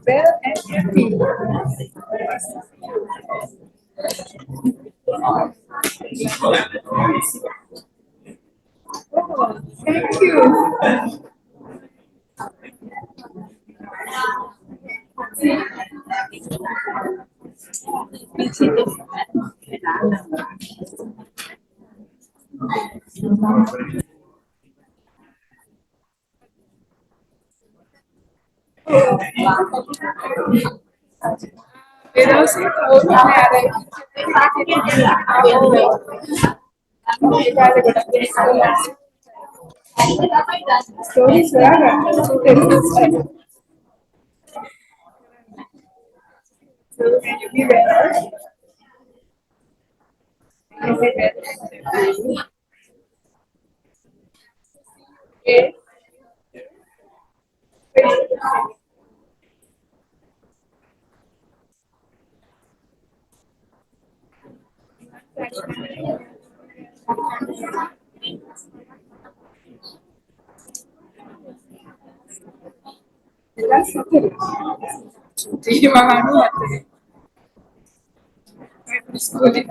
Well and happy. Oh, thank you. Pero sí, stories are so can you be well? Okay. Terima kasih. Schooling.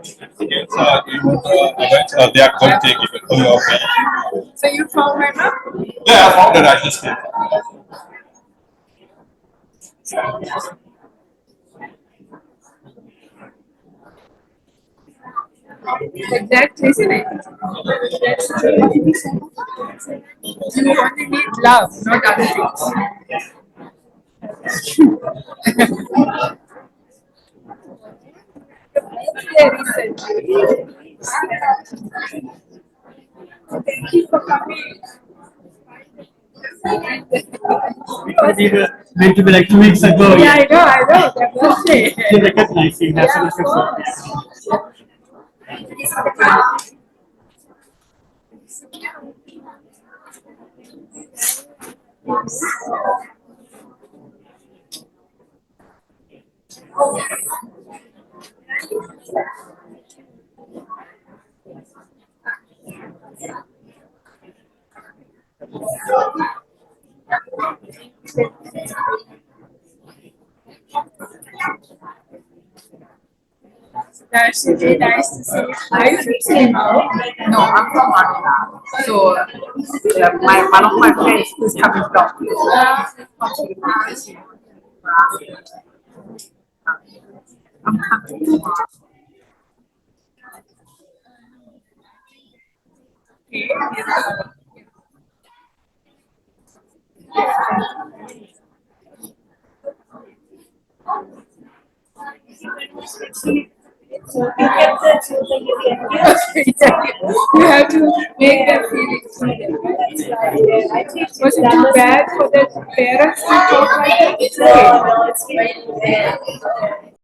Yes, they are going to take it. Okay. So you found my map? Yeah, I found it. I just did. Exactly, isn't it? You only need love, not other things. Thank you for coming. We were meant to be like 2 weeks ago. Yeah, I know. That was it. You recognize him. That's Yeah, what of it course. That's really nice to see. Are you from Singapore? No, I'm from Manila. So, one of my friends is coming from You have to make them feel included. Was it too bad for the parents to talk like that? It's okay.